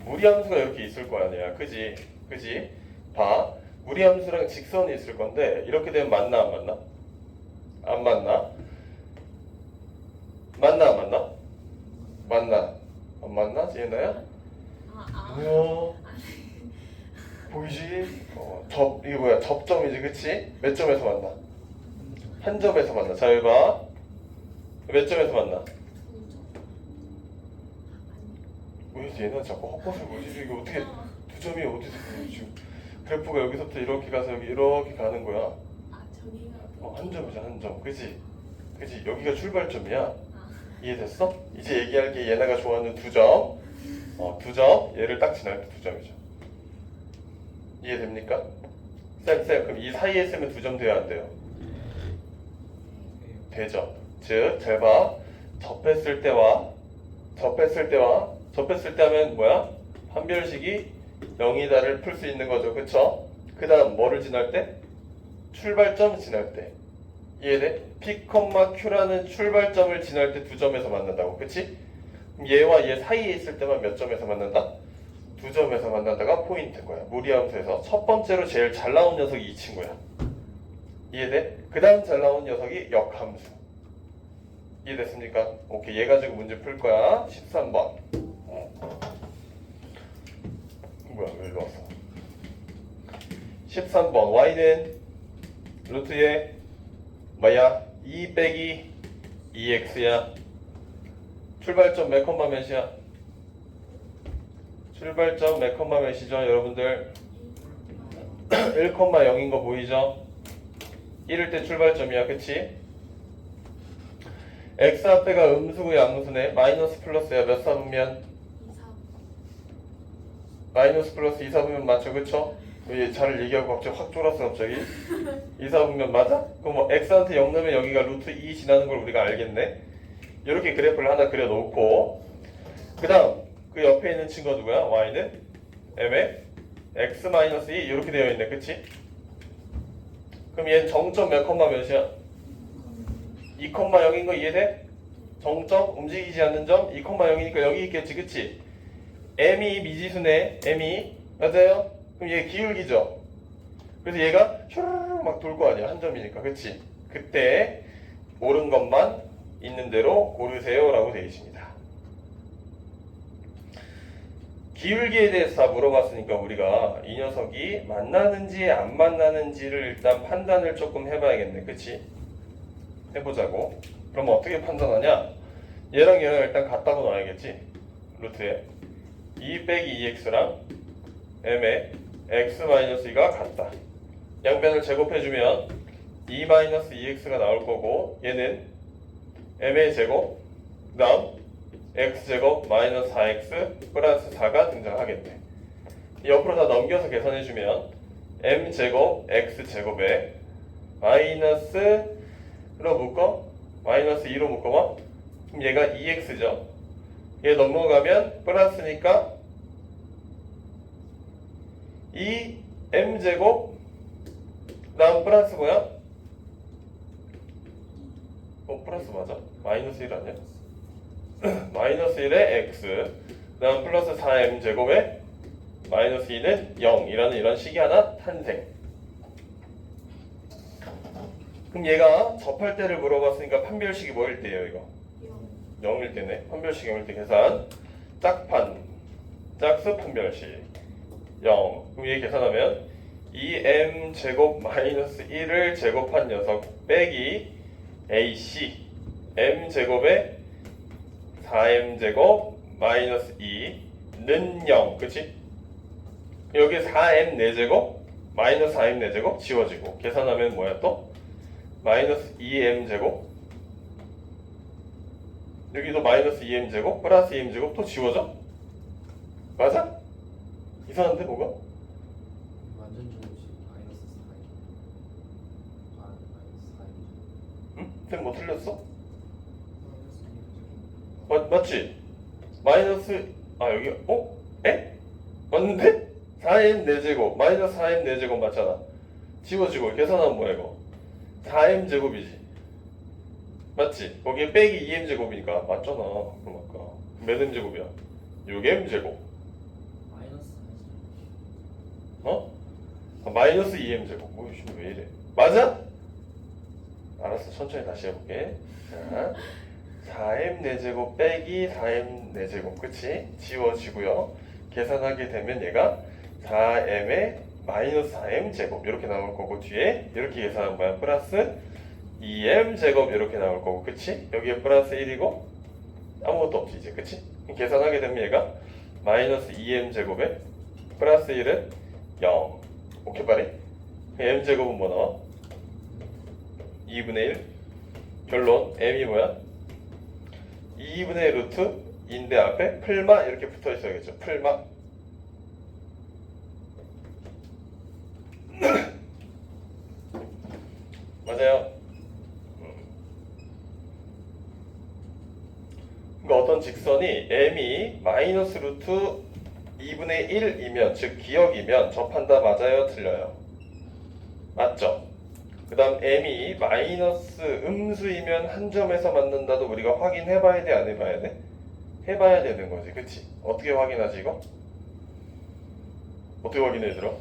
A: 무리함수가 이렇게 있을 거 아니야. 그지? 봐. 무리함수랑 직선이 있을 건데 이렇게 되면 맞나 안 맞나? 안 맞나? 맞나 안 맞나? 맞나? 안 맞나? 지혜나야? 뭐야? 보이지? 이게 뭐야? 접점이지, 그치? 몇 점에서 만나? 한 점에서 만나. 자, 여기 봐. 몇 점에서 만나? 왜 얘는 자꾸 헛것을 보지? 이게 어떻게 두 점이 어디서 지금 그래프가 여기서부터 이렇게 가서 여기 이렇게 가는 거야. 한 점이죠, 한 점. 그치? 여기가 출발점이야. 이해됐어? 이제 얘기할 게 얘네가 좋아하는 두 점. 두 점. 얘를 딱 지날 때 두 점이죠. 이해됩니까? 쌤, 그럼 이 사이에 있으면 두 점 돼야 안 돼요? 되죠. 즉, 잘 봐. 접했을 때와 접했을 때 하면 뭐야? 판별식이 0이다를 풀 수 있는 거죠. 그쵸? 그 다음 뭐를 지날 때? 출발점 지날 때. 이해돼? P, Q라는 출발점을 지날 때 두 점에서 만난다고. 그치? 얘와 얘 사이에 있을 때만 몇 점에서 만난다? 두 점에서 만난다가 포인트인 거야. 무리함수에서 첫 번째로 제일 잘 나온 녀석이 이 친구야. 이해돼? 그 다음 잘 나온 녀석이 역함수. 이해됐습니까? 오케이. 얘 가지고 문제 풀 거야. 13번. 뭐야, 왜 일로 왔어? 13번. y는 루트에 뭐야? 2 빼기 2x야. 출발점 몇 컴마 몇이야? 출발점 몇 컴마 몇이죠 여러분들? 1,0인 거 보이죠? 1일 때 출발점이야 그치? x 앞에가 음수고 양수네. 마이너스 플러스야. 몇 사분면?
C: 2, 4.
A: 마이너스 플러스 2, 4분면 맞죠 그쵸? 왜 잘 얘기하고 갑자기 확 쫄았어 갑자기? 2, 4분면 맞아? 그럼 뭐 x한테 0 넣으면 여기가 루트 2 지나는 걸 우리가 알겠네. 이렇게 그래프를 하나 그려놓고 그 다음 그 옆에 있는 친구가 누구야? y는 m에 x-2 이렇게 되어 있네 그치? 그럼 얘는 정점 몇 컴마 몇이야? 2,0인 거 이해돼? 정점 움직이지 않는 점 2,0이니까 여기 있겠지 그치? m이 미지수네 m이 맞아요? 그럼 얘 기울기죠? 그래서 얘가 슈르르 막 돌 거 아니야 한 점이니까 그치? 그때 옳은 것만 있는 대로 고르세요 라고 되어 있습니다. 기울기에 대해서 다 물어봤으니까 우리가 이 녀석이 만나는지 안 만나는지를 일단 판단을 조금 해봐야겠네 그치? 해보자고. 그럼 어떻게 판단하냐? 얘랑 얘랑 일단 같다고 놔야겠지? 루트에 2 빼기 2x랑 m의 x-2가 같다. 양변을 제곱해주면 2-2x가 나올 거고 얘는 m의 제곱 그 다음 x제곱 마이너스 4x 플러스 4가 등장하겠네. 옆으로 다 넘겨서 계산해주면 m제곱 x제곱에 마이너스로 묶어 마이너스 2로 묶어봐. 그럼 얘가 2x죠. 얘 넘어가면 플러스니까 이 m제곱 다음 플러스 뭐야? 플러스 맞아? 마이너스 1 아니야? 마이너스 1에 x 다음 플러스 4m제곱에 마이너스 2는 0이라는 이런 식이 하나 탄생. 그럼 얘가 접할 때를 물어봤으니까 판별식이 뭐일 때예요 이거? 0일 때네. 판별식 0일 때 계산 짝판 짝수 판별식 0. 그럼 얘 계산하면 2m제곱 마이너스 1을 제곱한 녀석 빼기 ac m제곱에 4m제곱 마이너스 2는 0 그치? 여기 4m 4제곱 마이너스 4m 4제곱 지워지고 계산하면 뭐야 또? 마이너스 2m제곱 여기도 마이너스 2m제곱 플러스 2m제곱 또 지워져? 맞아? 이상한데 뭐가?
D: 완전 제곱이 마이너스 4이 마이너스 4이죠.
A: 응? 쌤 뭐 틀렸어?
B: 마이너스 2제곱
A: 맞지? 마이너스 여기 에? 맞는데? 4m 4제곱 마이너스 4m 4제곱 맞잖아. 지워지고 계산하면 뭐야 이거? 4m 제곱이지. 맞지? 거기에 빼기 2m 제곱이니까 맞잖아. 그럼 아까 몇 m 제곱이야? 6m 제곱.
D: 마이너스 4죠.
A: 마이너스 2m 제곱. 뭐이씨 왜 이래? 맞아? 알았어. 천천히 다시 해볼게. 자, 4m 4제곱 빼기 4m 4제곱 그치? 지워지고요. 계산하게 되면 얘가 4m에 마이너스 4m 제곱 이렇게 나올 거고 뒤에 이렇게 계산한 거야. 플러스 2m 제곱 이렇게 나올 거고 그치? 여기에 플러스 1이고 아무것도 없지 이제 그치? 계산하게 되면 얘가 마이너스 2m 제곱에 플러스 1은 0. 오케이 빠리? m 제곱은 뭐 나와? 2분의 1. 결론 m이 뭐야? 2분의 1 루트 인데 앞에 풀마 이렇게 붙어 있어야겠죠. 풀마. 맞아요. 그러니까 어떤 직선이 m이 마이너스 루트 2분의 1이면 즉 기역이면 접한다 맞아요? 틀려요? 맞죠? 그 다음 m이 마이너스 음수이면 한 점에서 만난다도 우리가 확인해봐야 돼? 안 해봐야 돼? 해봐야 되는 거지 그치? 어떻게 확인하지 이거? 어떻게 확인해 얘들아?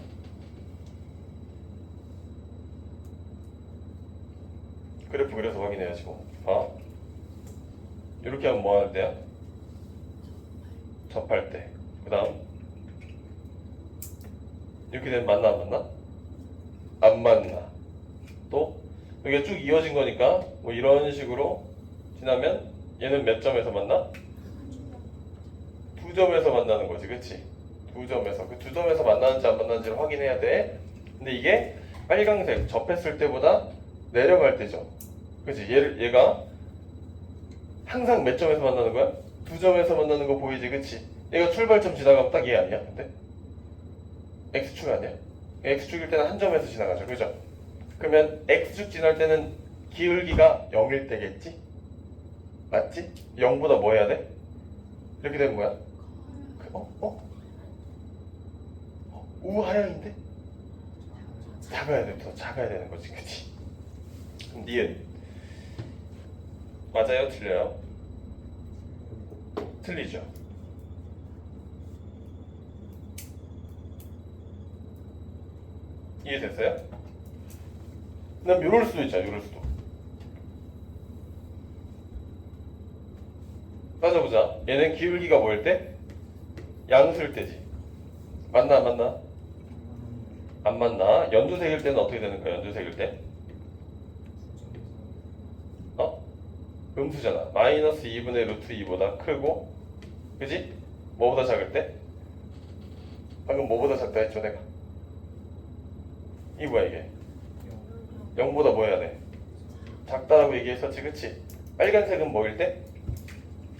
A: 그래프 그려서 확인해야지 뭐. 이렇게 하면 뭐 할 때야? 접할 때. 그 다음 이렇게 되면 만나 안 만나? 안 만나. 또 여기가 쭉 이어진 거니까 뭐 이런 식으로 지나면 얘는 몇 점에서 만나? 2점에서 만나는 거지 그치? 두 점에서 그 두 점에서 만나는지 안 만나는지를 확인해야 돼. 근데 이게 빨강색 접했을 때보다 내려갈 때죠. 그치? 얘가 항상 몇 점에서 만나는 거야? 두 점에서 만나는 거 보이지, 그치? 얘가 출발점 지나가면 딱 얘 아니야? 근데 x축 아니야? x축일 때는 한 점에서 지나가죠, 그죠? 그러면 x축 지날 때는 기울기가 0일 때겠지? 맞지? 0보다 뭐 해야 돼? 이렇게 되는 거야? 우하향인데? 작아야 돼, 더 작아야 되는 거지, 그치? 그럼 니은 맞아요? 틀려요? 틀리죠? 이해됐어요? 그다음 요럴 수도 있잖아, 요럴 수도. 따져보자. 얘는 기울기가 뭐일 때? 양수일 때지. 맞나 안 맞나? 안 맞나? 연두색일 때는 어떻게 되는 거야? 연두색일 때? 음수잖아. 마이너스 2분의 루트 2보다 크고, 그지? 뭐보다 작을 때? 방금 뭐보다 작다 했죠, 내가? 이 뭐야 이게? 0보다 뭐 해야 돼? 작다라고 얘기했었지, 그치? 빨간색은 뭐일 때?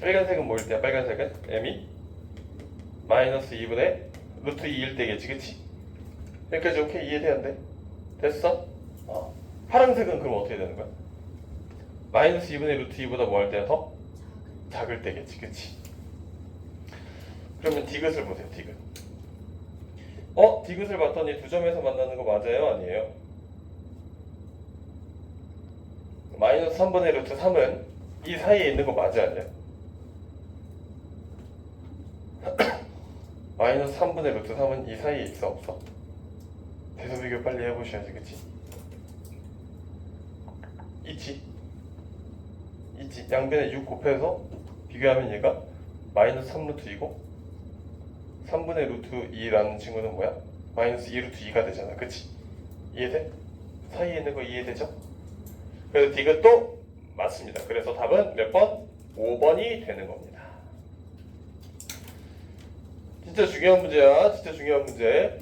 A: 빨간색은 뭐일 때야? 빨간색은? m이 마이너스 2분의 루트 2일 때겠지, 그치? 여기까지 오케이? 이해돼 안 돼? 됐어? 파란색은 그럼 어떻게 되는 거야? 마이너스 2분의 루트 2보다 뭐 할 때야 더? 작을 때겠지, 그치? 그러면 디귿을 보세요, 디귿. 디귿을 봤더니 두 점에서 만나는 거 맞아요? 아니에요? 마이너스 3분의 루트 3은 이 사이에 있는 거 맞아, 아니야? 마이너스 3분의 루트 3은 이 사이에 있어, 없어? 대소비교 빨리 해보셔야지, 그치? 있지? 있지. 양변에 6 곱해서 비교하면 얘가 마이너스 3루트 2고 3분의 루트 2라는 친구는 뭐야? 마이너스 2루트 2가 되잖아, 그치? 이해돼? 사이에 있는 거 이해되죠? 그래서 디귿도 맞습니다. 그래서 답은 몇 번? 5번이 되는 겁니다. 진짜 중요한 문제야. 진짜 중요한 문제.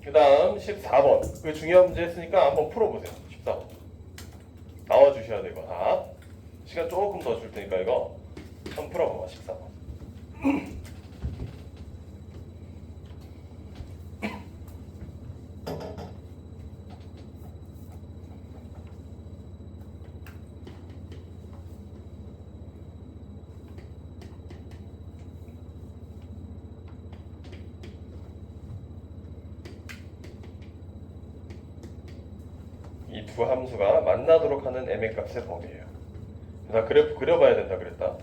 A: 그 다음 14번. 그 중요한 문제 했으니까 한번 풀어보세요. 14번. 나와주셔야 되고 다. 시간 조금 더 줄 테니까 이거 한번 풀어봐봐. 14번. 이 두 함수가 만나도록 하는 m의 값의 범위예요. 나 그래프 그려봐야 된다 그랬다.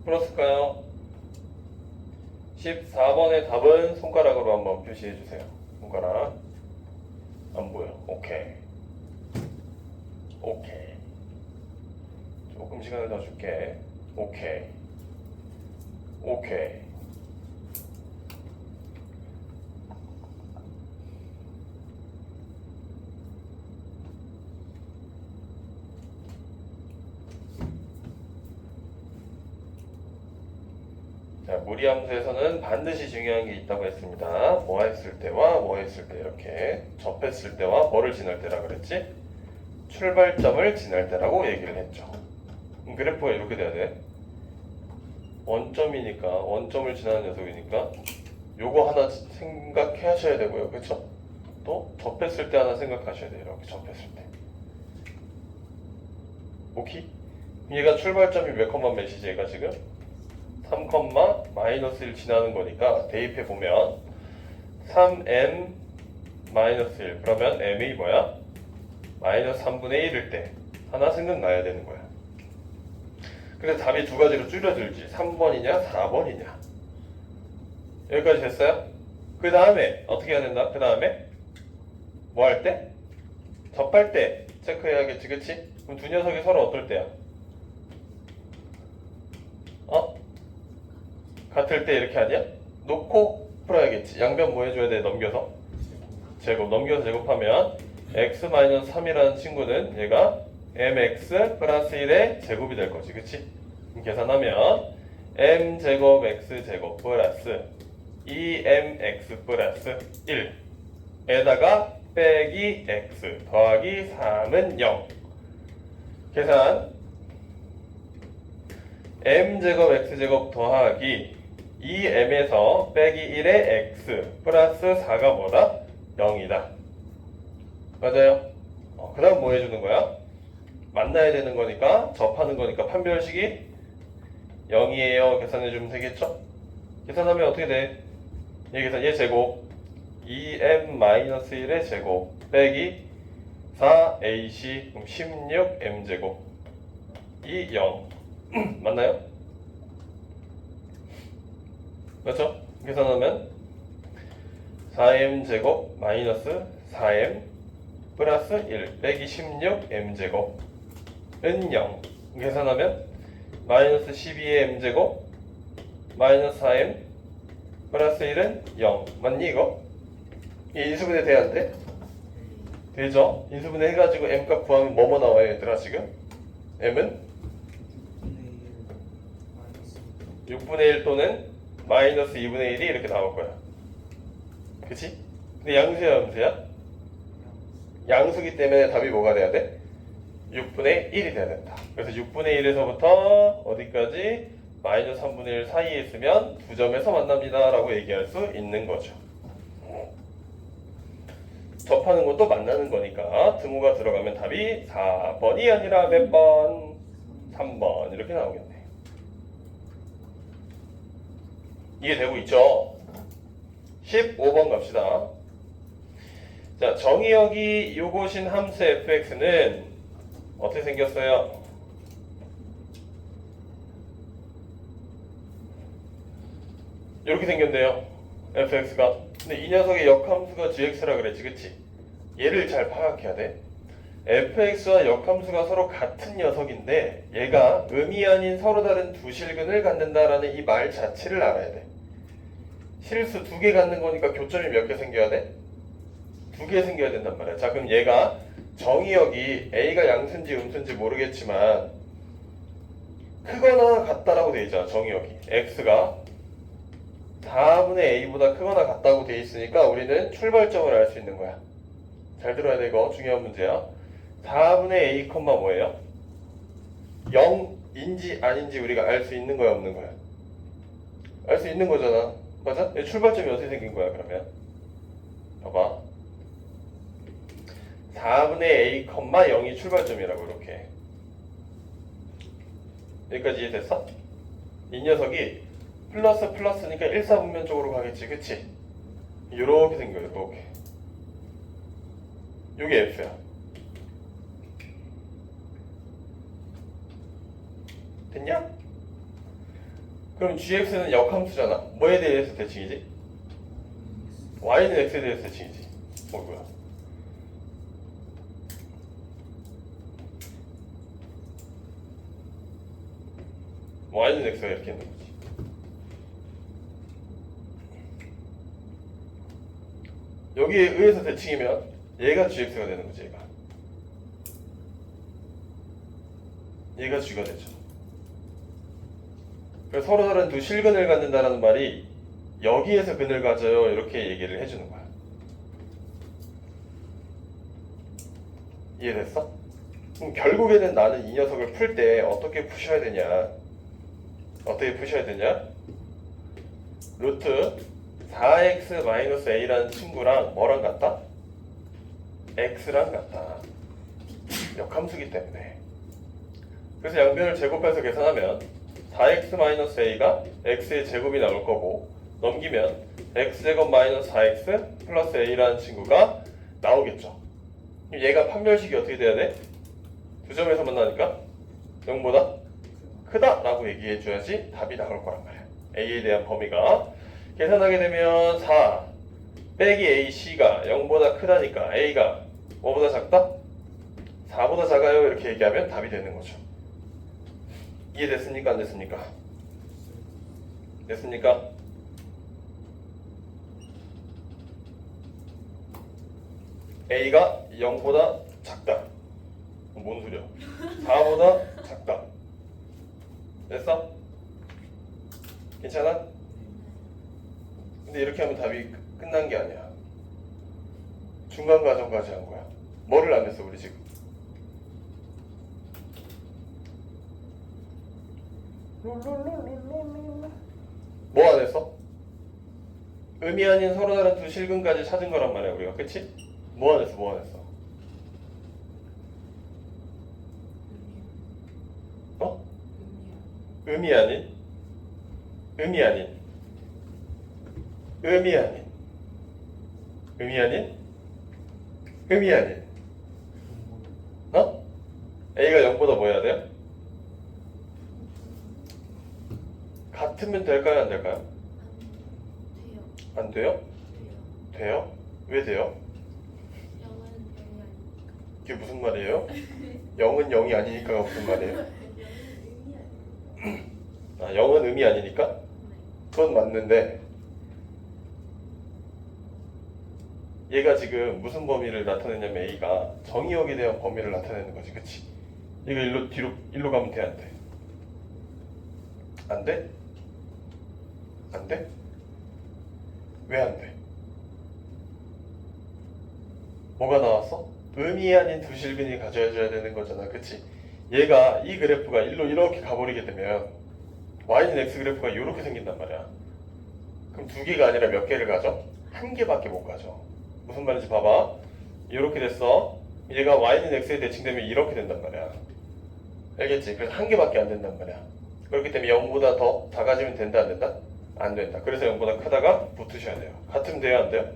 A: 풀었을까요? 14번의 답은 손가락으로 한번 표시해 주세요. 손가락. 안 보여. 오케이. 오케이. 조금 시간을 더 줄게. 오케이. 오케이. 자, 무리함수에서는 반드시 중요한 게 있다고 했습니다. 뭐 했을 때와 뭐 했을 때 이렇게 접했을 때와 뭐를 지날 때라 그랬지? 출발점을 지날 때라고 얘기를 했죠. 그래프가 이렇게 돼야 돼. 원점이니까 원점을 지나는 녀석이니까 요거 하나 생각해 하셔야 되고요. 그쵸? 또 접했을 때 하나 생각하셔야 돼요. 이렇게 접했을 때. 오케이? 얘가 출발점이 몇 컴마 몇이지 얘가 지금? 3, 마이너스 1 지나는 거니까 대입해 보면 3m 마이너스 1 그러면 m이 뭐야? 마이너스 3분의 1일 때 하나 생각나야 되는 거야. 그래서 답이 두 가지로 줄여들지 3번이냐 4번이냐 여기까지 됐어요? 그 다음에 어떻게 해야 된다? 그 다음에 뭐 할 때? 접할 때 체크해야겠지 그치? 그럼 두 녀석이 서로 어떨 때야? 같을 때 이렇게 하냐? 놓고 풀어야겠지. 양변 뭐 해줘야 돼? 넘겨서? 제곱. 넘겨서 제곱하면 x-3이라는 친구는 얘가 mx 플러스 1의 제곱이 될 거지. 그치? 그럼 계산하면 m제곱 x제곱 플러스 2mx 플러스 1에다가 빼기 x 더하기 3은 0. 계산 m제곱 x제곱 더하기 2m에서 빼기 1의 x 플러스 4가 뭐다? 0이다. 맞아요? 그 다음 뭐 해주는 거야? 만나야 되는 거니까 접하는 거니까 판별식이 0이에요. 계산해주면 되겠죠? 계산하면 어떻게 돼? 얘 계산 얘 제곱 2m-1의 제곱 빼기 4ac 그럼 16m제곱 이 0 맞나요? 맞죠? 계산하면 4m제곱 마이너스 4m 플러스 1 빼기 16m제곱은 0 계산하면 마이너스 12의 m제곱 마이너스 4m 플러스 1은 0 맞니 이거? 이 인수분해 돼야 안 돼? 되죠? 인수분해 해가지고 m값 구하면 뭐뭐 나와요 얘들아 지금? m은? 6분의 1 또는 마이너스 2분의 1이 이렇게 나올 거야. 그치? 근데 양수야 음수야? 양수기 때문에 답이 뭐가 돼야 돼? 6분의 1이 돼야 된다. 그래서 6분의 1에서부터 어디까지? 마이너스 3분의 1 사이에 있으면 두 점에서 만납니다 라고 얘기할 수 있는 거죠. 접하는 것도 만나는 거니까 등호가 들어가면 답이 4번이 아니라 몇 번? 3번 이렇게 나오겠네. 이해되고 있죠? 15번 갑시다. 자, 정의역이 요것인 함수 fx는 어떻게 생겼어요? 이렇게 생겼네요. fx가. 근데 이 녀석의 역함수가 gx라 그랬지, 그치? 얘를 잘 파악해야 돼. fx와 역함수가 서로 같은 녀석인데 얘가 음이 아닌 서로 다른 두 실근을 갖는다라는 이 말 자체를 알아야 돼. 실수 두 개 갖는 거니까 교점이 몇 개 생겨야 돼? 두 개 생겨야 된단 말이야. 자, 그럼 얘가 정의역이 a가 양수인지 음수인지 모르겠지만 크거나 같다라고 돼 있잖아. 정의역이 x가 4분의 a보다 크거나 같다고 돼 있으니까 우리는 출발점을 알 수 있는 거야. 잘 들어야 돼. 이거 중요한 문제야. 4분의 a, 뭐예요? 0인지 아닌지 우리가 알 수 있는 거야 없는 거야? 알 수 있는 거잖아. 맞아? 출발점이 어떻게 생긴 거야 그러면? 봐봐. 4분의 a, 0이 출발점이라고 이렇게. 여기까지 이해됐어? 이 녀석이 플러스 플러스니까 일사분면적으로 가겠지, 그치? 요렇게 생겨요, 요렇게. 요게 f야. 됐냐? 그럼 gx는 역함수잖아. 뭐에 대해서 대칭이지? y는 x에 대해서 대칭이지. 뭐야? y는 x가 이렇게 있는 거지. 여기에 의해서 대칭이면 얘가 gx가 되는 거지. 얘가 g가 되죠. 그래서 서로 다른 두 실근을 갖는다라는 말이 여기에서 근을 가져요 이렇게 얘기를 해주는 거야. 이해됐어? 그럼 결국에는 나는 이 녀석을 풀 때 어떻게 푸셔야 되냐? 어떻게 푸셔야 되냐? 루트 4x-a라는 친구랑 뭐랑 같다? x랑 같다. 역함수기 때문에. 그래서 양변을 제곱해서 계산하면 4x-a가 x의 제곱이 나올 거고 넘기면 x제곱 마이너스 4x 플러스 a라는 친구가 나오겠죠. 그럼 얘가 판별식이 어떻게 돼야 돼? 두 점에서 만나니까 0보다 크다 라고 얘기해 줘야지 답이 나올 거란 말이야. a에 대한 범위가 계산하게 되면 4 빼기 ac가 0보다 크다니까 a가 뭐보다 작다? 4보다 작아요 이렇게 얘기하면 답이 되는 거죠. 이해됐습니까? 안 됐습니까? 됐습니까? a가 0보다 작다. 뭔 소리야? 4보다 작다. 됐어? 괜찮아? 근데 이렇게 하면 답이 끝난 게 아니야. 중간 과정까지 한 거야. 뭐를 안 했어 우리 지금? 뭐 안 했어? 의미 아닌 서로 다른 두 실근까지 찾은 거란 말이야 우리가. 그치? 뭐 안 했어? 뭐 안 했어? 어? 의미 아닌? 의미 아닌? 의미 아닌? 의미 아닌? 의미 아닌? 어? A가 0보다 뭐 해야 돼요? 같으면 될까요? 안 될까요?
C: 돼요.
A: 안 돼요? 돼요? 왜 돼요?
C: 0은 0이 아니니까.
A: 그게 무슨 말이에요? 0은 0이 아니니까가 무슨 말이에요?
C: 0은 의미 아니니까.
A: 아, 0은 의미 아니니까?
C: 네.
A: 그건 맞는데 얘가 지금 무슨 범위를 나타내냐면 A가 정의역에 대한 범위를 나타내는 거지. 그치? 이거 일로 뒤로 일로 가면 돼? 안 돼? 안 돼? 안 돼? 왜 안 돼? 뭐가 나왔어? 의미 아닌 두 실근이 가져줘야 되는 거잖아. 그치? 얘가 이 그래프가 일로 이렇게 가버리게 되면 y는 x 그래프가 이렇게 생긴단 말이야. 그럼 두 개가 아니라 몇 개를 가져? 한 개밖에 못 가져. 무슨 말인지 봐봐. 이렇게 됐어. 얘가 y는 x에 대칭되면 이렇게 된단 말이야. 알겠지? 그래서 한 개밖에 안 된단 말이야. 그렇기 때문에 0보다 더 작아지면 된다 안 된다? 안 된다. 그래서 0보다 크다가 붙으셔야 돼요. 같으면 돼요 안 돼요?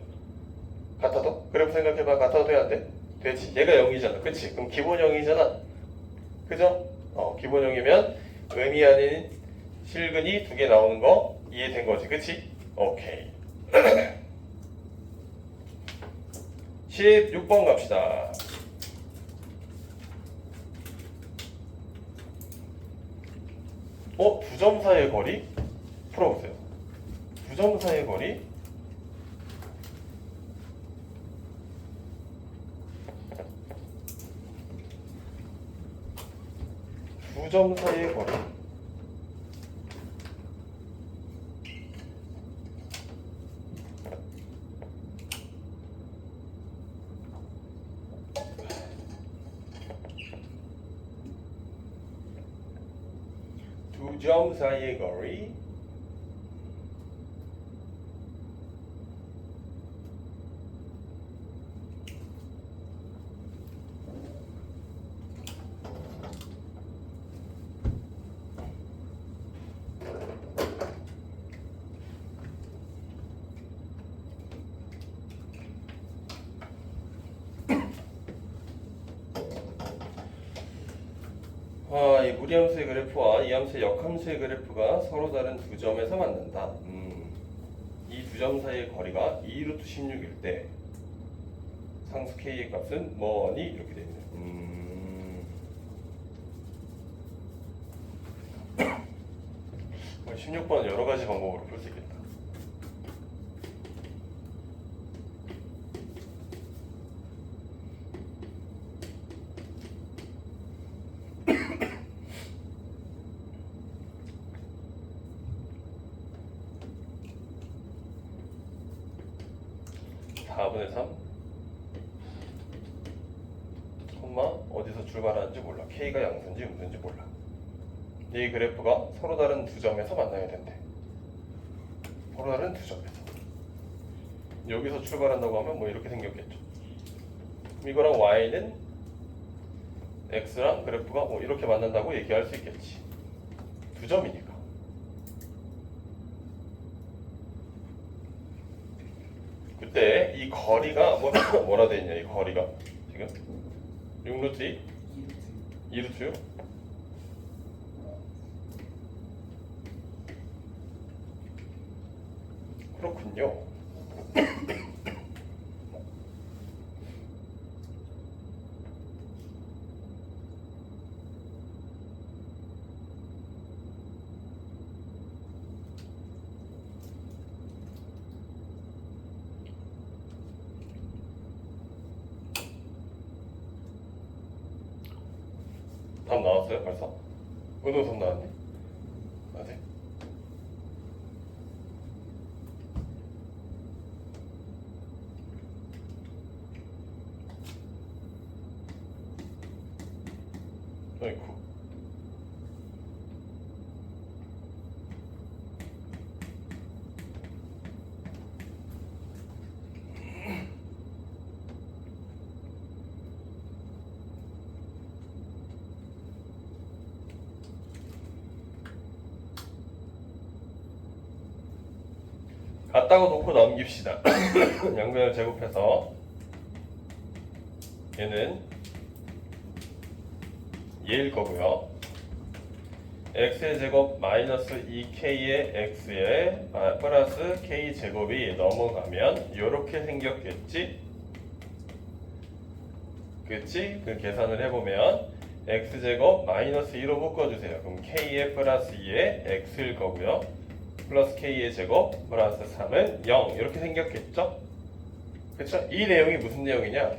A: 같아도? 그래프 생각해봐. 같아도 돼요 안 돼? 되지. 얘가 0이잖아. 그치? 그럼 기본 0이잖아. 그죠? 기본 0이면 의미 아닌 실근이 두 개 나오는 거 이해된 거지. 그치? 오케이. 16번 갑시다. 두 점 사이의 거리? 풀어보세요. 두 점 사이의 거리? 두 점 사이의 거리. 두 점 사이의 거리. 이 무리함수의 그래프와 이 함수의 역함수의 그래프가 서로 다른 두 점에서 만난다. 이 두 점 사이의 거리가 2루트 16일 때 상수 k의 값은 뭐니? 이렇게 됩니다. 16번은 여러 가지 방법으로 풀 수 있겠다. (4분의 3) 콤마 어디서 출발하는지 몰라. k가 양수인지 음수인지 몰라. 이 그래프가 서로 다른 두 점에서 만나야 된대. 서로 다른 두 점에서. 여기서 출발한다고 하면 뭐 이렇게 생겼겠죠. 이거랑 y는 x랑 그래프가 뭐 이렇게 만난다고 얘기할 수 있겠지. 두 점이니까. 그때 이 거리가 뭐라 돼 있냐? 이 거리가 지금 6루트 2? 2루트요? 그렇군요. 답 나왔어요 벌써? 은호 답 나왔니? 아직? 어이쿠. 같다고 놓고 넘깁시다. 양변을 제곱해서 얘는 얘일 거고요. x의 제곱 마이너스 2k의 x에 플러스 k 제곱이 넘어가면 이렇게 생겼겠지? 그치? 그 계산을 해보면 x 제곱 마이너스 2로 묶어주세요. 그럼 k의 플러스 2에 x일 거고요. 플러스 k의 제곱 플러스 3은 0 이렇게 생겼겠죠? 그쵸? 이 내용이 무슨 내용이냐?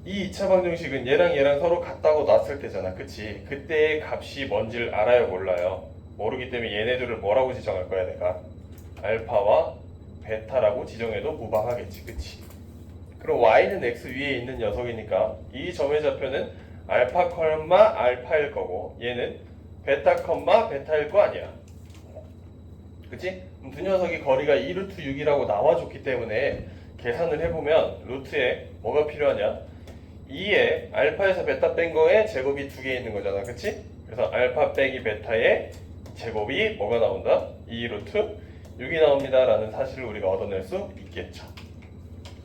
A: 이 2차 방정식은 얘랑 서로 같다고 놨을 때잖아. 그치? 그때의 값이 뭔지를 알아요? 몰라요? 모르기 때문에 얘네들을 뭐라고 지정할 거야 내가? 알파와 베타라고 지정해도 무방하겠지. 그치? 그럼 y는 x 위에 있는 녀석이니까 이 점의 좌표는 알파 콤마 알파일 거고 얘는 베타 콤마 베타일 거 아니야. 그치? 그럼 두 녀석이 거리가 2루트 6이라고 나와줬기 때문에 계산을 해보면 루트에 뭐가 필요하냐? 2에 알파에서 베타 뺀 거에 제곱이 두 개 있는 거잖아. 그치? 그래서 알파 빼기 베타의 제곱이 뭐가 나온다? 2루트 6이 나옵니다 라는 사실을 우리가 얻어낼 수 있겠죠.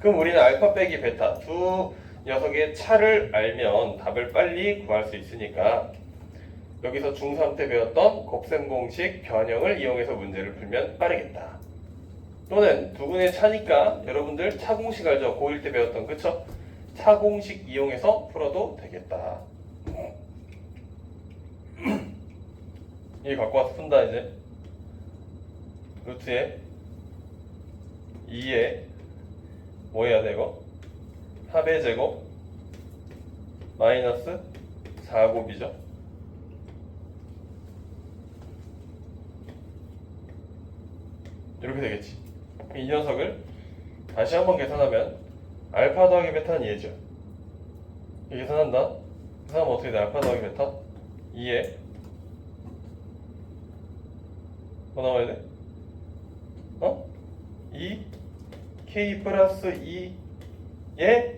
A: 그럼 우리는 알파 빼기 베타 두 녀석의 차를 알면 답을 빨리 구할 수 있으니까 여기서 중3 때 배웠던 곱셈 공식 변형을 이용해서 문제를 풀면 빠르겠다. 또는 두근의 차니까 여러분들 차 공식 알죠? 고1 때 배웠던 그쵸? 차 공식 이용해서 풀어도 되겠다. 이 갖고 와서 푼다 이제. 루트에 2에 뭐 해야 돼 이거? 합의 제곱 마이너스 4곱이죠. 이렇게 되겠지. 이 녀석을 다시 한번 계산하면 알파 더하기 베타는 얘죠. 이 계산한다. 계산하면 어떻게 돼? 알파 더하기 베타 2에 뭐 나와야 돼? 2 k 플러스 2에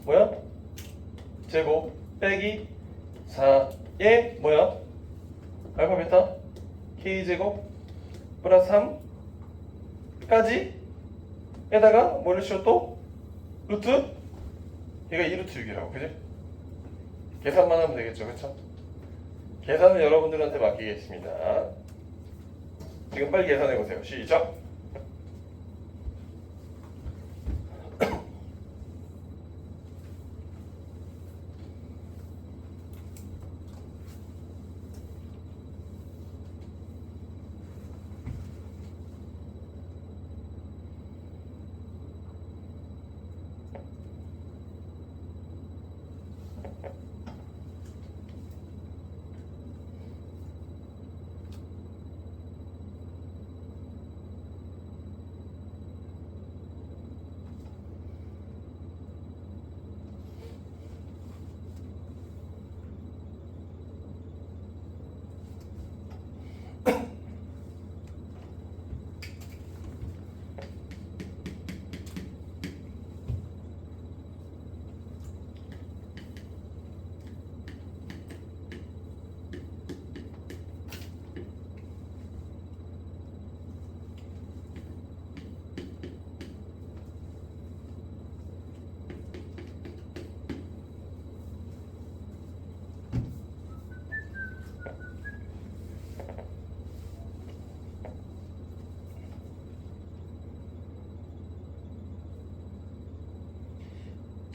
A: 뭐야? 제곱 빼기 4에 뭐야? 알파 베타 k 제곱 플러스 3 까지 에다가 뭐를 씌워 또? 루트? 얘가 2루트 6이라고 그지? 계산만 하면 되겠죠, 그쵸? 계산은 여러분들한테 맡기겠습니다. 지금 빨리 계산해보세요. 시작!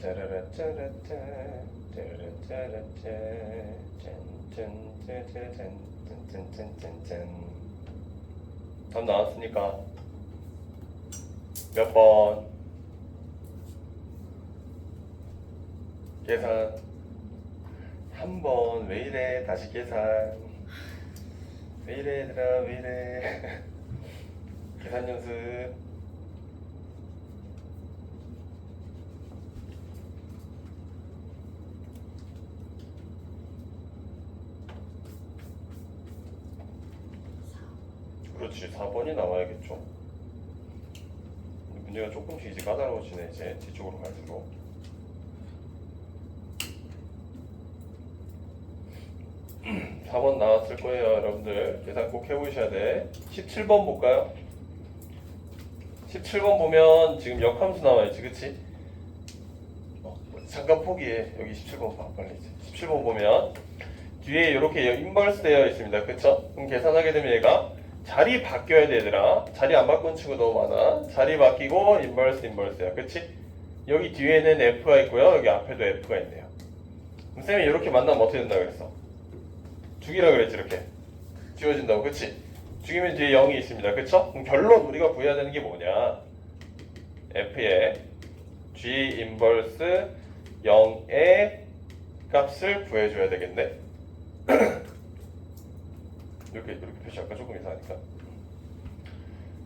A: 짜라라짜라짜 짜라라짜라짜 짠짠짜자잔 답 나왔으니까 몇 번? 계산 한 번. 왜 이래? 다시 계산. 왜 이래 얘들아 왜 이래? 계산 연습. 그렇지, 4번이 나와야겠죠. 근데 문제가 조금씩 이제 까다로워지네. 이제 뒤쪽으로 갈수록. 음, 4번 나왔을 거예요. 여러분들 계산 꼭 해보셔야 돼. 17번 볼까요? 17번 보면 지금 역함수 나와야지, 그치? 잠깐 포기해. 여기 17번 봐, 빨리. 17번 보면 뒤에 이렇게 인버스 되어 있습니다. 그쵸? 그럼 계산하게 되면 얘가 자리 바뀌어야 돼, 얘들아. 자리 안 바꾼 친구 너무 많아. 자리 바뀌고 인버스야. 그치? 여기 뒤에는 F가 있고요. 여기 앞에도 F가 있네요. 그럼 쌤이 이렇게 만나면 어떻게 된다 그랬어? 죽이라 그랬지, 이렇게. 지워진다고, 그치? 죽이면 뒤에 0이 있습니다. 그쵸? 그럼 결론 우리가 구해야 되는 게 뭐냐? F의 G 인버스 0의 값을 구해줘야 되겠네? 이렇게 표시할까? 조금 이상하니까.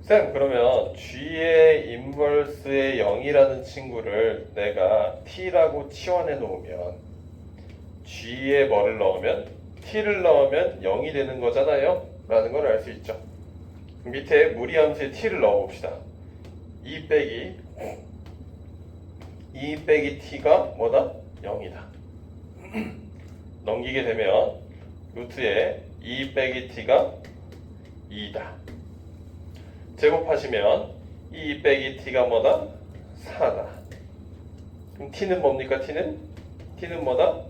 A: 쌤, 그러면 G의 인버스의 0이라는 친구를 내가 T라고 치환해 놓으면 G에 뭐를 넣으면? T를 넣으면 0이 되는 거잖아요? 라는 걸 알 수 있죠. 밑에 무리함수에 T를 넣어봅시다. 2 빼기 T가 뭐다? 0이다. 넘기게 되면 루트에 2 빼기 T가 2다. 제곱하시면 2 빼기 T가 뭐다? 4다. 그럼 T는 뭡니까? T는 뭐다?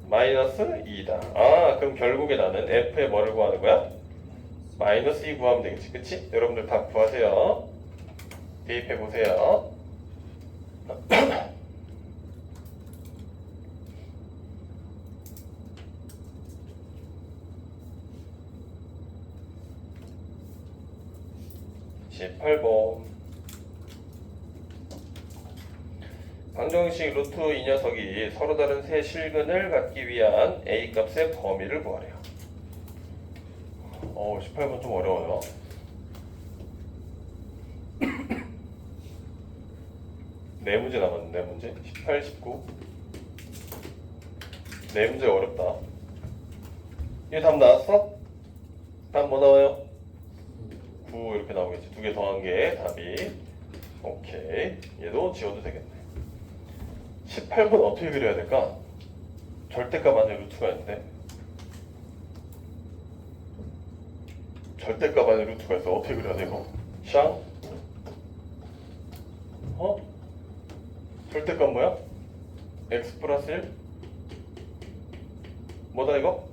A: 마이너스 2다. 아, 그럼 결국에 나는 F의 뭐를 구하는 거야? 마이너스 2 구하면 되겠지. 그치? 여러분들 답 구하세요. 대입해 보세요. 18번. 방정식 루트 이 녀석이 서로 다른 세 실근을 갖기 위한 A 값의 범위를 구하래요. 18번 좀 어려워요. 네 문제 남았는데, 문제 18, 19. 네 문제 어렵다. 이게 답 나왔어? 답 뭐 나와요? 9 이렇게 나오겠지. 두 개 더한 게 답이. 오케이. 얘도 지워도 되겠네. 18번 어떻게 그려야 될까? 절대값 안에 루트가 있는데. 절대값 안에 루트가 있어. 어떻게 그려야 돼 이거? 샹? 절대값 뭐야? x 플러스 1? 뭐다 이거?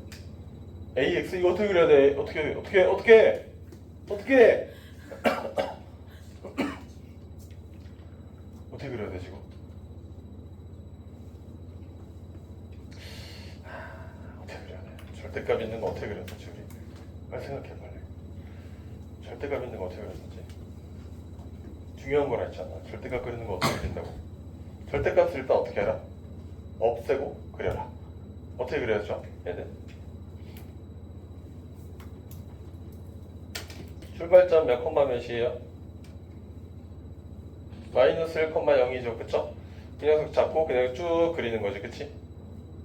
A: AX 이거 어떻게 그려야 돼? 어떻게 어떻게 그려야 돼 지금? 어떻게 그려야 돼? 절대값 있는 거 어떻게 그렸었지 우리? 빨리 생각해 빨리. 절대값 있는 거 어떻게 그렸었지? 중요한 거라 했잖아. 절대값 그리는 거 어떻게 그린다고? 절대값을 일단 어떻게 알아? 없애고 그려라. 어떻게 그려야죠? 얘는 출발점 몇 콤마 몇이에요? 마이너스 1,0이죠. 그쵸? 이 녀석 잡고 그냥 쭉 그리는 거지. 그치?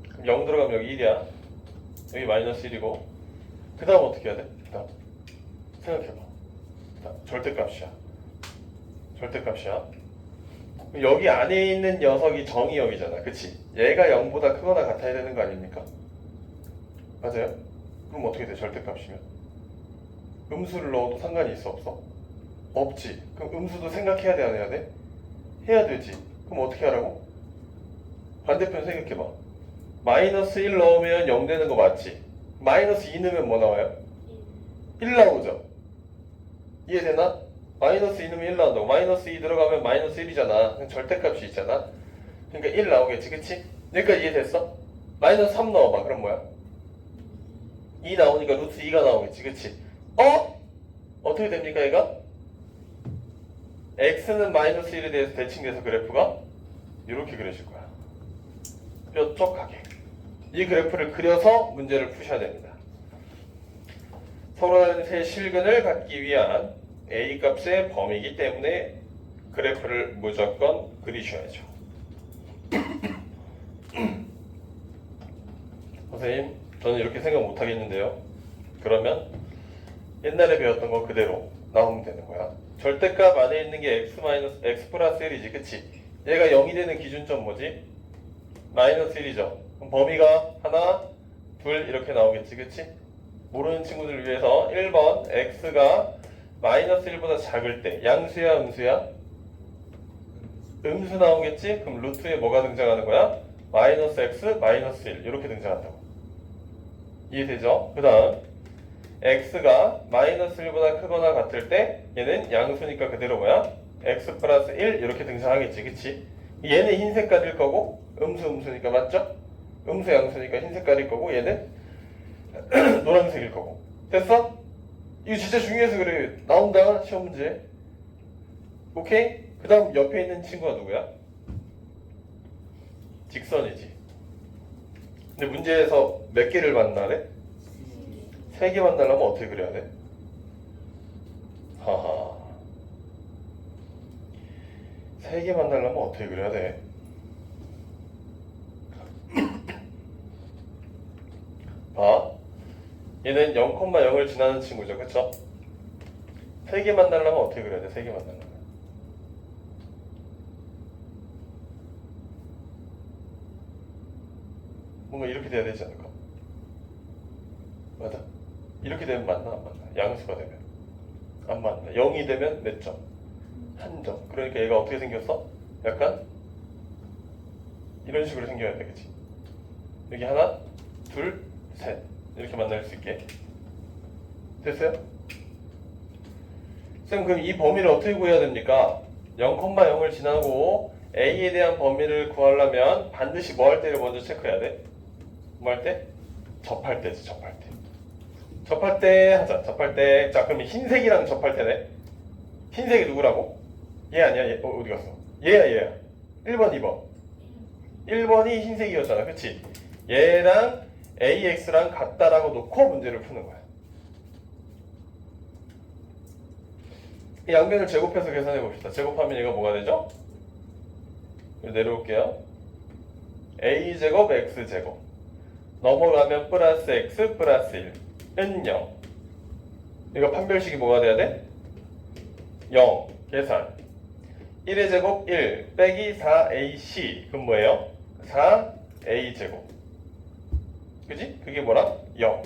A: 그럼 0 들어가면 여기 1이야. 여기 마이너스 1이고 그 다음 어떻게 해야 돼? 그 다음 생각해봐. 절대값이야. 절대값이야. 여기 안에 있는 녀석이 정의역이잖아. 그치? 얘가 0보다 크거나 같아야 되는 거 아닙니까? 맞아요? 그럼 어떻게 돼? 절대값이면? 음수를 넣어도 상관이 있어 없어? 없지. 그럼 음수도 생각해야 돼 안 해야 돼? 해야 되지. 그럼 어떻게 하라고? 반대편 생각해봐. 마이너스 1 넣으면 0 되는 거 맞지? 마이너스 2 넣으면 뭐 나와요? 1 나오죠? 이해되나? 마이너스 2 넣으면 1 나온다고. 마이너스 2 들어가면 마이너스 1이잖아. 절대값이 있잖아. 그러니까 1 나오겠지. 그치? 여기까지 이해됐어? 마이너스 3 넣어봐. 그럼 뭐야? 2 나오니까 루트 2가 나오겠지. 그치? 어떻게 됩니까 얘가? x는 마이너스 1에 대해서 대칭돼서 그래프가 이렇게 그려질 거야. 뾰족하게. 이 그래프를 그려서 문제를 푸셔야 됩니다. 서로 다른 세 실근을 갖기 위한 a 값의 범위이기 때문에 그래프를 무조건 그리셔야죠. 선생님, 저는 이렇게 생각 못 하겠는데요. 그러면 옛날에 배웠던 거 그대로 나오면 되는 거야. 절대값 안에 있는 게 x 플러스 1이지. 그치? 얘가 0이 되는 기준점 뭐지? 마이너스 1이죠. 그럼 범위가 하나, 둘 이렇게 나오겠지. 그치? 모르는 친구들을 위해서 1번 x가 마이너스 1보다 작을 때 양수야 음수야? 음수 나오겠지? 그럼 루트에 뭐가 등장하는 거야? 마이너스 x 마이너스 1 이렇게 등장한다고. 이해되죠? 그 다음 x가 마이너스 1보다 크거나 같을 때 얘는 양수니까 그대로 뭐야? x 플러스 1 이렇게 등장하겠지. 그치? 얘는 흰 색깔일 거고 음수니까 맞죠? 음수 양수니까 흰 색깔일 거고 얘는 노란색일 거고. 됐어? 이거 진짜 중요해서 그래. 나온다 시험 문제. 오케이? 그 다음 옆에 있는 친구가 누구야? 직선이지. 근데 문제에서 몇 개를 만나래? 3개 만나려면 어떻게 그려야 돼? 하하. 3개 만나려면 어떻게 그려야 돼? 봐. 얘는 0,0을 지나는 친구죠. 그쵸? 3개 만나려면 어떻게 그려야 돼? 3개 만나려면. 뭔가 이렇게 돼야 되지 않을까? 맞아. 이렇게 되면 맞나 안 맞나? 양수가 되면 안 맞나? 0이 되면 몇 점? 한 점. 그러니까 얘가 어떻게 생겼어? 약간 이런 식으로 생겨야 되겠지. 여기 하나, 둘, 셋 이렇게 만날 수 있게. 됐어요? 쌤 그럼 이 범위를 어떻게 구해야 됩니까? 0,0을 지나고 a에 대한 범위를 구하려면 반드시 뭐 할 때를 먼저 체크해야 돼? 뭐 할 때? 접할 때지. 접할 때 하자. 접할 때. 자 그럼 흰색이랑 접할 때네. 흰색이 누구라고? 얘 아니야? 얘 어디 갔어? 얘야. 1번 2번 1번이 흰색이었잖아. 그치? 얘랑 AX랑 같다라고 놓고 문제를 푸는 거야. 이 양변을 제곱해서 계산해 봅시다. 제곱하면 얘가 뭐가 되죠? 내려올게요. A제곱 X제곱 넘어가면 플러스 X 플러스 1은 0. 이거 판별식이 뭐가 돼야 돼? 0 계산 1의 제곱 1 빼기 4AC 그럼 뭐예요? 4A제곱 그지? 그게 뭐라? 0.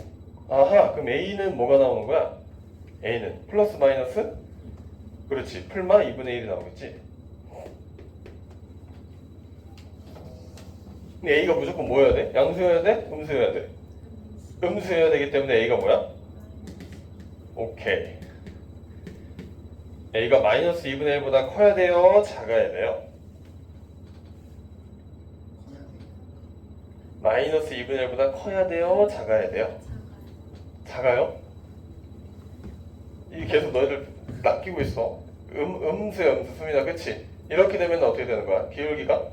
A: 아하 그럼 A는 뭐가 나오는 거야? A는 플러스 마이너스? 그렇지 풀마 2분의 1이 나오겠지. 근데 A가 무조건 뭐여야 돼? 양수여야 돼? 음수여야 돼? 음수여야 되기 때문에 A가 뭐야? 오케이. A가 마이너스 2분의 1보다 커야 돼요? 작아야 돼요?
B: 커야 돼.
A: 마이너스 2분의 1보다 커야 돼요? 작아야 돼요? 작아요? 이게 계속 너희들 낚이고 있어. 음수야 음수 수민아 그치? 이렇게 되면 어떻게 되는 거야? 기울기가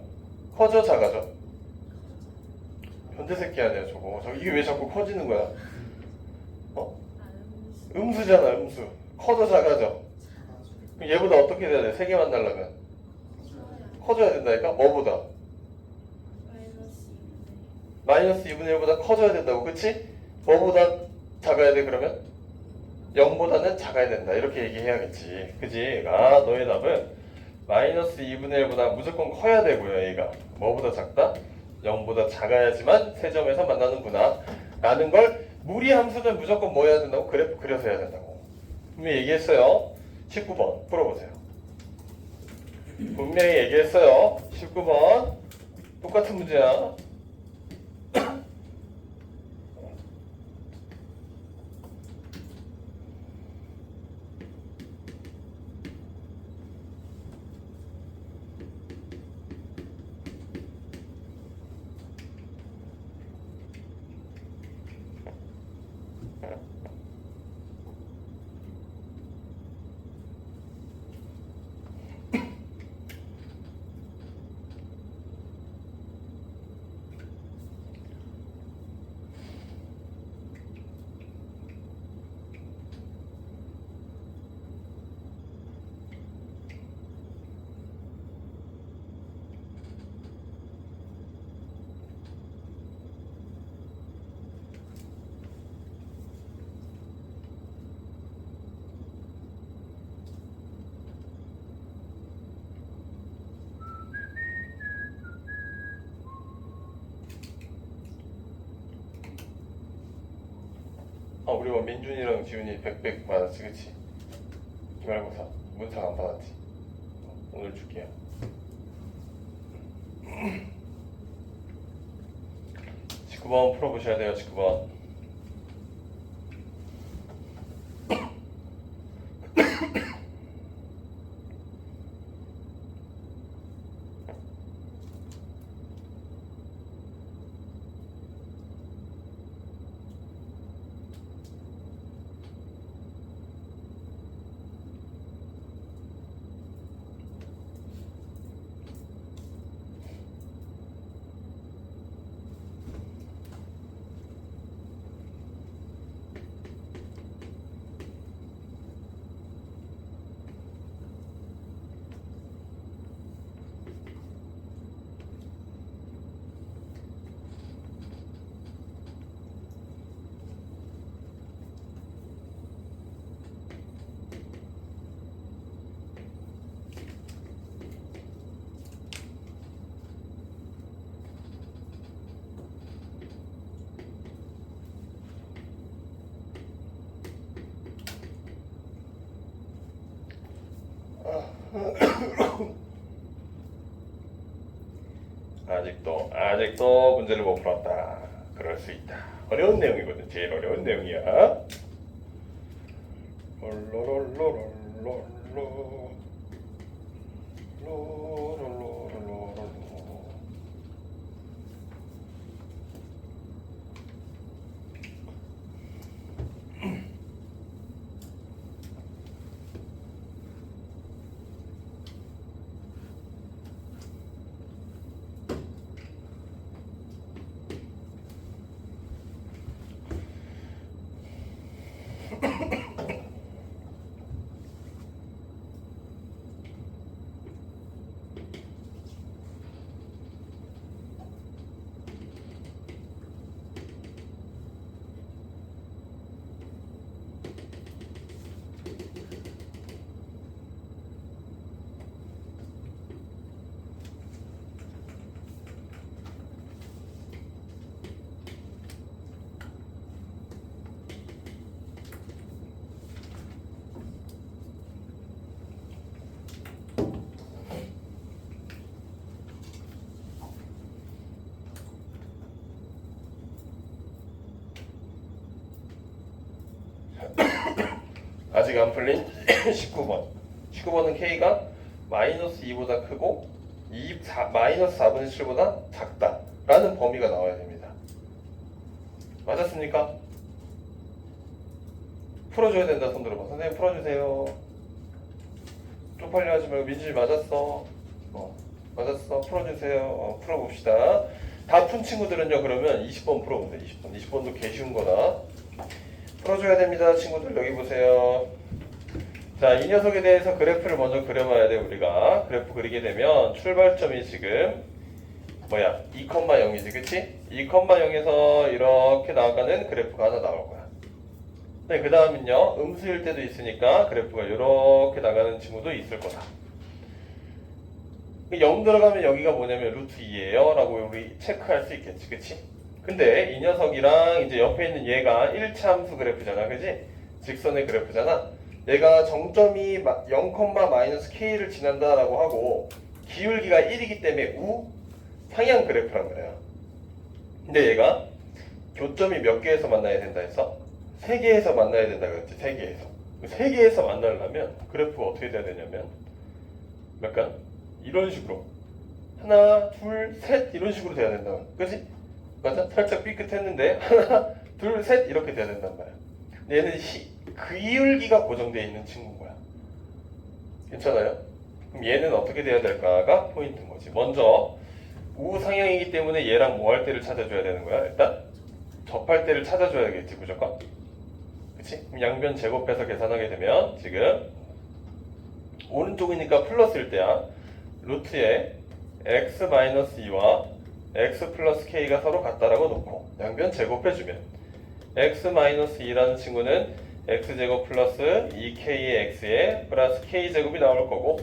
A: 커져 작아져? 변태 새끼 아니야 저거. 이게 왜 자꾸 커지는 거야? 어? 음수잖아 음수. 커져 작아져?
B: 작아져.
A: 그럼 얘보다 어떻게 돼야 돼? 세 개만 날라면 커져야 된다니까? 뭐보다? 마이너스 2분의 1보다 커져야 된다고 그치? 뭐보다 작아야 돼 그러면? 0보다는 작아야 된다 이렇게 얘기해야겠지 그지? 아 너의 답은 마이너스 2분의 1보다 무조건 커야 되고요 얘가 뭐보다 작다? 0보다 작아야지만 세 점에서 만나는구나 라는 걸 무리 함수는 무조건 뭐 해야 된다고? 그래프 그려서 해야 된다고 분명히 얘기했어요 19번 풀어보세요 분명히 얘기했어요 19번 똑같은 문제야 우리 뭐 민준이랑 지훈이 100 받았지 그치? 기말고사 문상 안 받았지? 오늘 줄게요 19번 풀어보셔야 돼요 19번 아직도 문제를 못 풀었다. 그럴 수 있다. 어려운 내용이거든. 제일 어려운 내용이야. 롤로롤로롤로로 롤로롤로롤로 아직 안 풀린 19번. 19번은 K가 마이너스 2보다 크고 마이너스 4분의 7보다 작다 라는 범위가 나와야 됩니다. 맞았습니까? 풀어줘야 된다. 손 들어봐. 선생님 풀어주세요. 쪽팔려 하지 말고 민준이 맞았어. 맞았어. 풀어주세요. 풀어봅시다. 다 푼 친구들은요, 그러면 20번 풀어보세요. 20번. 20번도 개 쉬운 거다. 풀어줘야 됩니다. 친구들 여기 보세요. 자, 이 녀석에 대해서 그래프를 먼저 그려봐야 돼. 우리가 그래프 그리게 되면 출발점이 지금 2,0이지, 그치? 2,0에서 이렇게 나아가는 그래프가 하나 나올 거야. 네, 그 다음은요, 음수일 때도 있으니까 그래프가 이렇게 나가는 친구도 있을 거다. 0 들어가면 여기가 뭐냐면 루트 2예요 라고 우리 체크할 수 있겠지, 그치? 근데 이 녀석이랑 이제 옆에 있는 얘가 1차 함수 그래프잖아, 그치? 직선의 그래프잖아. 얘가 정점이 0,-k를 지난다라고 하고 기울기가 1이기 때문에 상향 그래프란 말이야. 근데 얘가 교점이 몇 개에서 만나야 된다 했어? 3개에서 만나야 된다 그랬지. 3개에서. 3개에서 만나려면 그래프가 어떻게 돼야 되냐면 약간 이런 식으로 하나, 둘, 셋 이런 식으로 돼야 된다. 그치? 맞아? 살짝 삐끗했는데 하나, 둘, 셋 이렇게 돼야 된단 말이야. 얘는 기울기가 고정되어 있는 친구인 거야. 괜찮아요? 그럼 얘는 어떻게 돼야 될까가 포인트인 거지. 먼저 우상향이기 때문에 얘랑 뭐 할 때를 찾아줘야 되는 거야? 일단 접할 때를 찾아줘야겠지, 무조건. 그치? 그럼 양변 제곱해서 계산하게 되면 지금 오른쪽이니까 플러스일 때야. 루트에 x-2와 x 플러스 k가 서로 같다라고 놓고 양변 제곱해주면 x-2라는 친구는 x제곱 플러스 2k의 x에 플러스 k제곱이 나올 거고,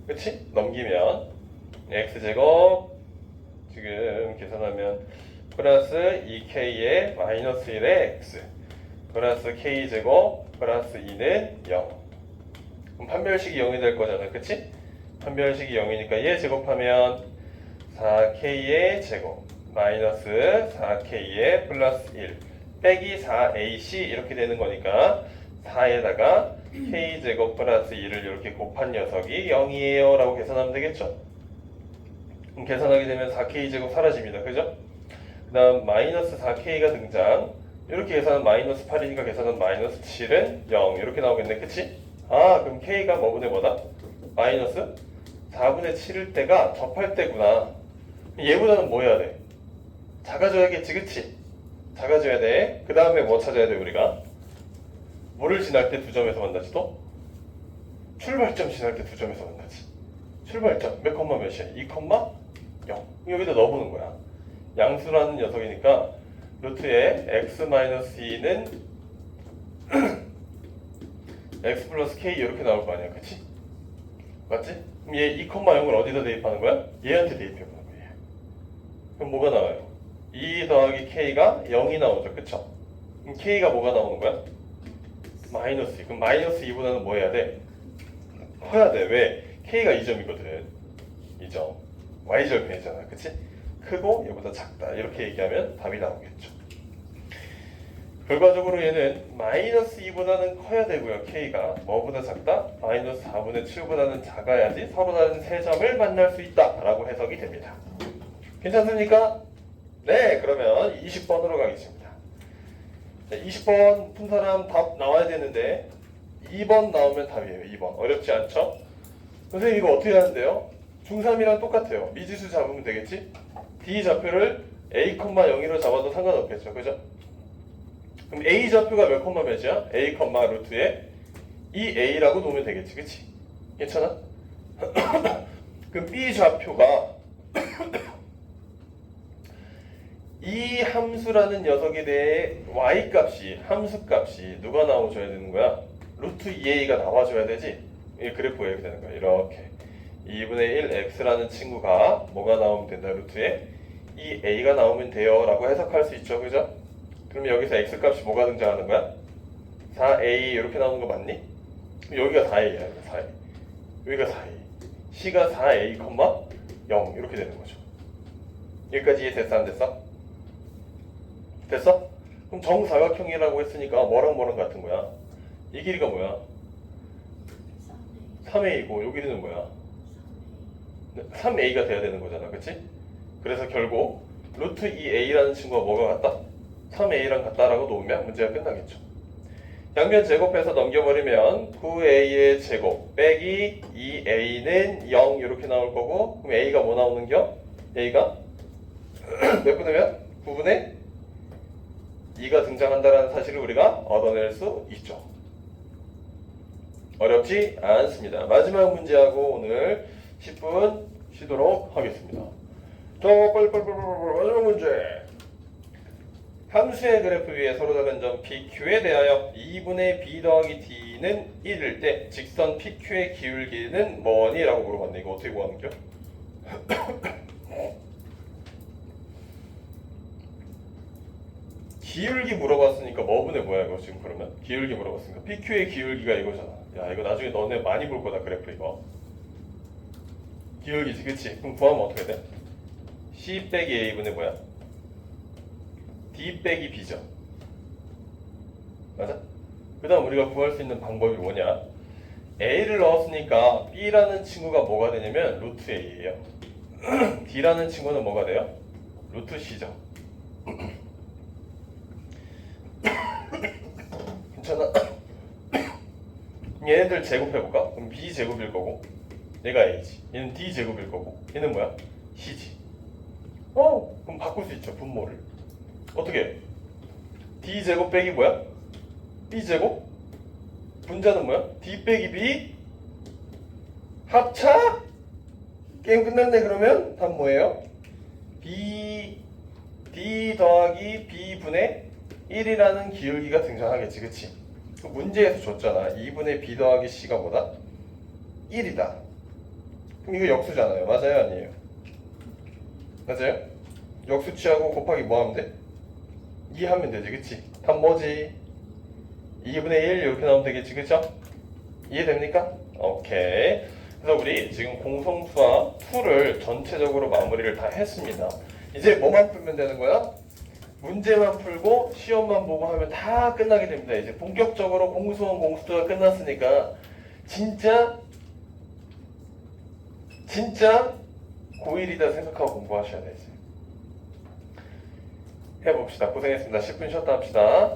A: 그치? 넘기면 x제곱 지금 계산하면 플러스 2k의 마이너스 1의 x 플러스 k제곱 플러스 2는 0. 그럼 판별식이 0이 될 거잖아, 그치? 판별식이 0이니까 얘 제곱하면 4k의 제곱 마이너스 4k의 플러스 1 빼기 4ac 이렇게 되는 거니까 4에다가 k제곱 플러스 2를 이렇게 곱한 녀석이 0이에요 라고 계산하면 되겠죠. 그럼 계산하게 되면 4k제곱 사라집니다. 그죠? 그 다음 마이너스 4k가 등장. 이렇게 계산하면 마이너스 8이니까 계산하면 마이너스 7은 0 이렇게 나오겠네. 그치? 그럼 k가 뭐분의 뭐다? 마이너스 4분의 7일 때가 접할 때구나. 얘보다는 뭐 해야 돼? 작아져야겠지, 그치? 작아져야 돼. 그 다음에 뭐 찾아야 돼, 우리가? 뭐를 지날 때 두 점에서 만나지 또? 출발점 지날 때 두 점에서 만나지. 출발점 몇 콤마 몇이야? 2,0. 여기다 넣어보는 거야. 양수라는 녀석이니까 루트에 x-2는 x 플러스 k 이렇게 나올 거 아니야, 그치? 맞지? 그럼 얘 2,0을 어디다 대입하는 거야? 얘한테 대입해보는 거야. 그럼 뭐가 나와요? 2 더하기 k가 0이 나오죠, 그쵸? 그럼 k가 뭐가 나오는 거야? 마이너스 2. 그럼 마이너스 2보다는 뭐 해야 돼? 커야 돼. 왜? k가 2점이거든. 2점. y절편이잖아, 그치? 크고 얘보다 작다. 이렇게 얘기하면 답이 나오겠죠. 결과적으로 얘는 마이너스 2보다는 커야 되고요. k가 뭐보다 작다? 마이너스 4분의 7보다는 작아야지 서로 다른 세 점을 만날 수 있다 라고 해석이 됩니다. 괜찮습니까? 네, 그러면 20번으로 가겠습니다. 20번 푼 사람 답 나와야 되는데 2번 나오면 답이에요. 2번. 어렵지 않죠? 선생님 이거 어떻게 하는데요? 중3이랑 똑같아요. 미지수 잡으면 되겠지? D 좌표를 a, 0으로 잡아도 상관없겠죠. 그죠? 그럼 a 좌표가 몇 콤마 몇이야? a, 루트에 2a라고 놓으면 되겠지. 그치? 괜찮아? 그럼 b 좌표가 이 함수라는 녀석에 대해 y 함수 값이 누가 나와줘야 되는 거야? 루트 2a가 나와줘야 되지? 이 그래프 이렇게 되는 거야. 이렇게 2분의 1 x라는 친구가 뭐가 나오면 된다? 루트에 2a가 나오면 돼요 라고 해석할 수 있죠. 그죠? 그러면 여기서 x 값이 뭐가 등장하는 거야? 4a 이렇게 나오는 거 맞니? 여기가 4a야. 4a. 여기가 4a. c가 4a, 0 이렇게 되는 거죠. 여기까지 이해됐어? 안 됐어? 됐어? 그럼 정사각형이라고 했으니까 뭐랑 같은 거야? 이 길이가 뭐야? 3a고 요 길이는 뭐야? 3a가 돼야 되는 거잖아, 그치? 그래서 결국 루트 2a라는 친구가 뭐가 같다? 3a랑 같다라고 놓으면 문제가 끝나겠죠. 양변 제곱해서 넘겨버리면 9a의 제곱 빼기 2a는 0 이렇게 나올 거고, 그럼 a가 뭐 나오는겨? a가 몇 분이면 9분의 2가 등장한다는 사실을 우리가 얻어낼 수 있죠. 어렵지 않습니다. 마지막 문제하고 오늘 10분 쉬도록 하겠습니다. 자, 빨리 마지막 문제. 함수의 그래프 위에 서로 다른 점 PQ에 대하여 2분의 B 더하기 D는 1일 때 직선 PQ의 기울기는 뭐니? 라고 물어봤네. 이거 어떻게 구하는 겨? 기울기 물어봤으니까 뭐분의 뭐야 이거 지금 그러면? 기울기 물어봤으니까 PQ의 기울기가 이거잖아. 야, 이거 나중에 너네 많이 볼 거다 그래프 이거. 기울기지, 그치? 그럼 구하면 어떻게 돼? C 빼기 A분의 뭐야? D 빼기 B죠. 맞아? 그 다음 우리가 구할 수 있는 방법이 뭐냐? A를 넣었으니까 B라는 친구가 뭐가 되냐면 루트 A예요. D라는 친구는 뭐가 돼요? 루트 C죠. 괜찮아? 얘네들 제곱해볼까? 그럼 B 제곱일 거고 얘가 A지. 얘는 D 제곱일 거고 얘는 뭐야? C지. 그럼 바꿀 수 있죠. 분모를. 어떻게? D 제곱 빼기 뭐야? B 제곱? 분자는 뭐야? D 빼기 B? 합차? 게임 끝났네. 그러면 답 뭐예요? B D 더하기 B 분의 1이라는 기울기가 등장하겠지, 그치? 그 문제에서 줬잖아. 2분의 B 더하기 C가 뭐다? 1이다. 그럼 이거 역수잖아요. 맞아요, 아니에요? 맞아요? 역수 취하고 곱하기 뭐 하면 돼? 2 하면 되지, 그치? 답 뭐지? 2분의 1 이렇게 나오면 되겠지, 그쵸? 이해됩니까? 오케이. 그래서 우리 지금 공성수학 2를 전체적으로 마무리를 다 했습니다. 이제 뭐만 풀면 되는 거야? 문제만 풀고 시험만 보고 하면 다 끝나게 됩니다. 이제 본격적으로 공수원 공수가 끝났으니까 진짜 고1이다 생각하고 공부하셔야 되지. 해봅시다. 고생했습니다. 10분 쉬었다 합시다.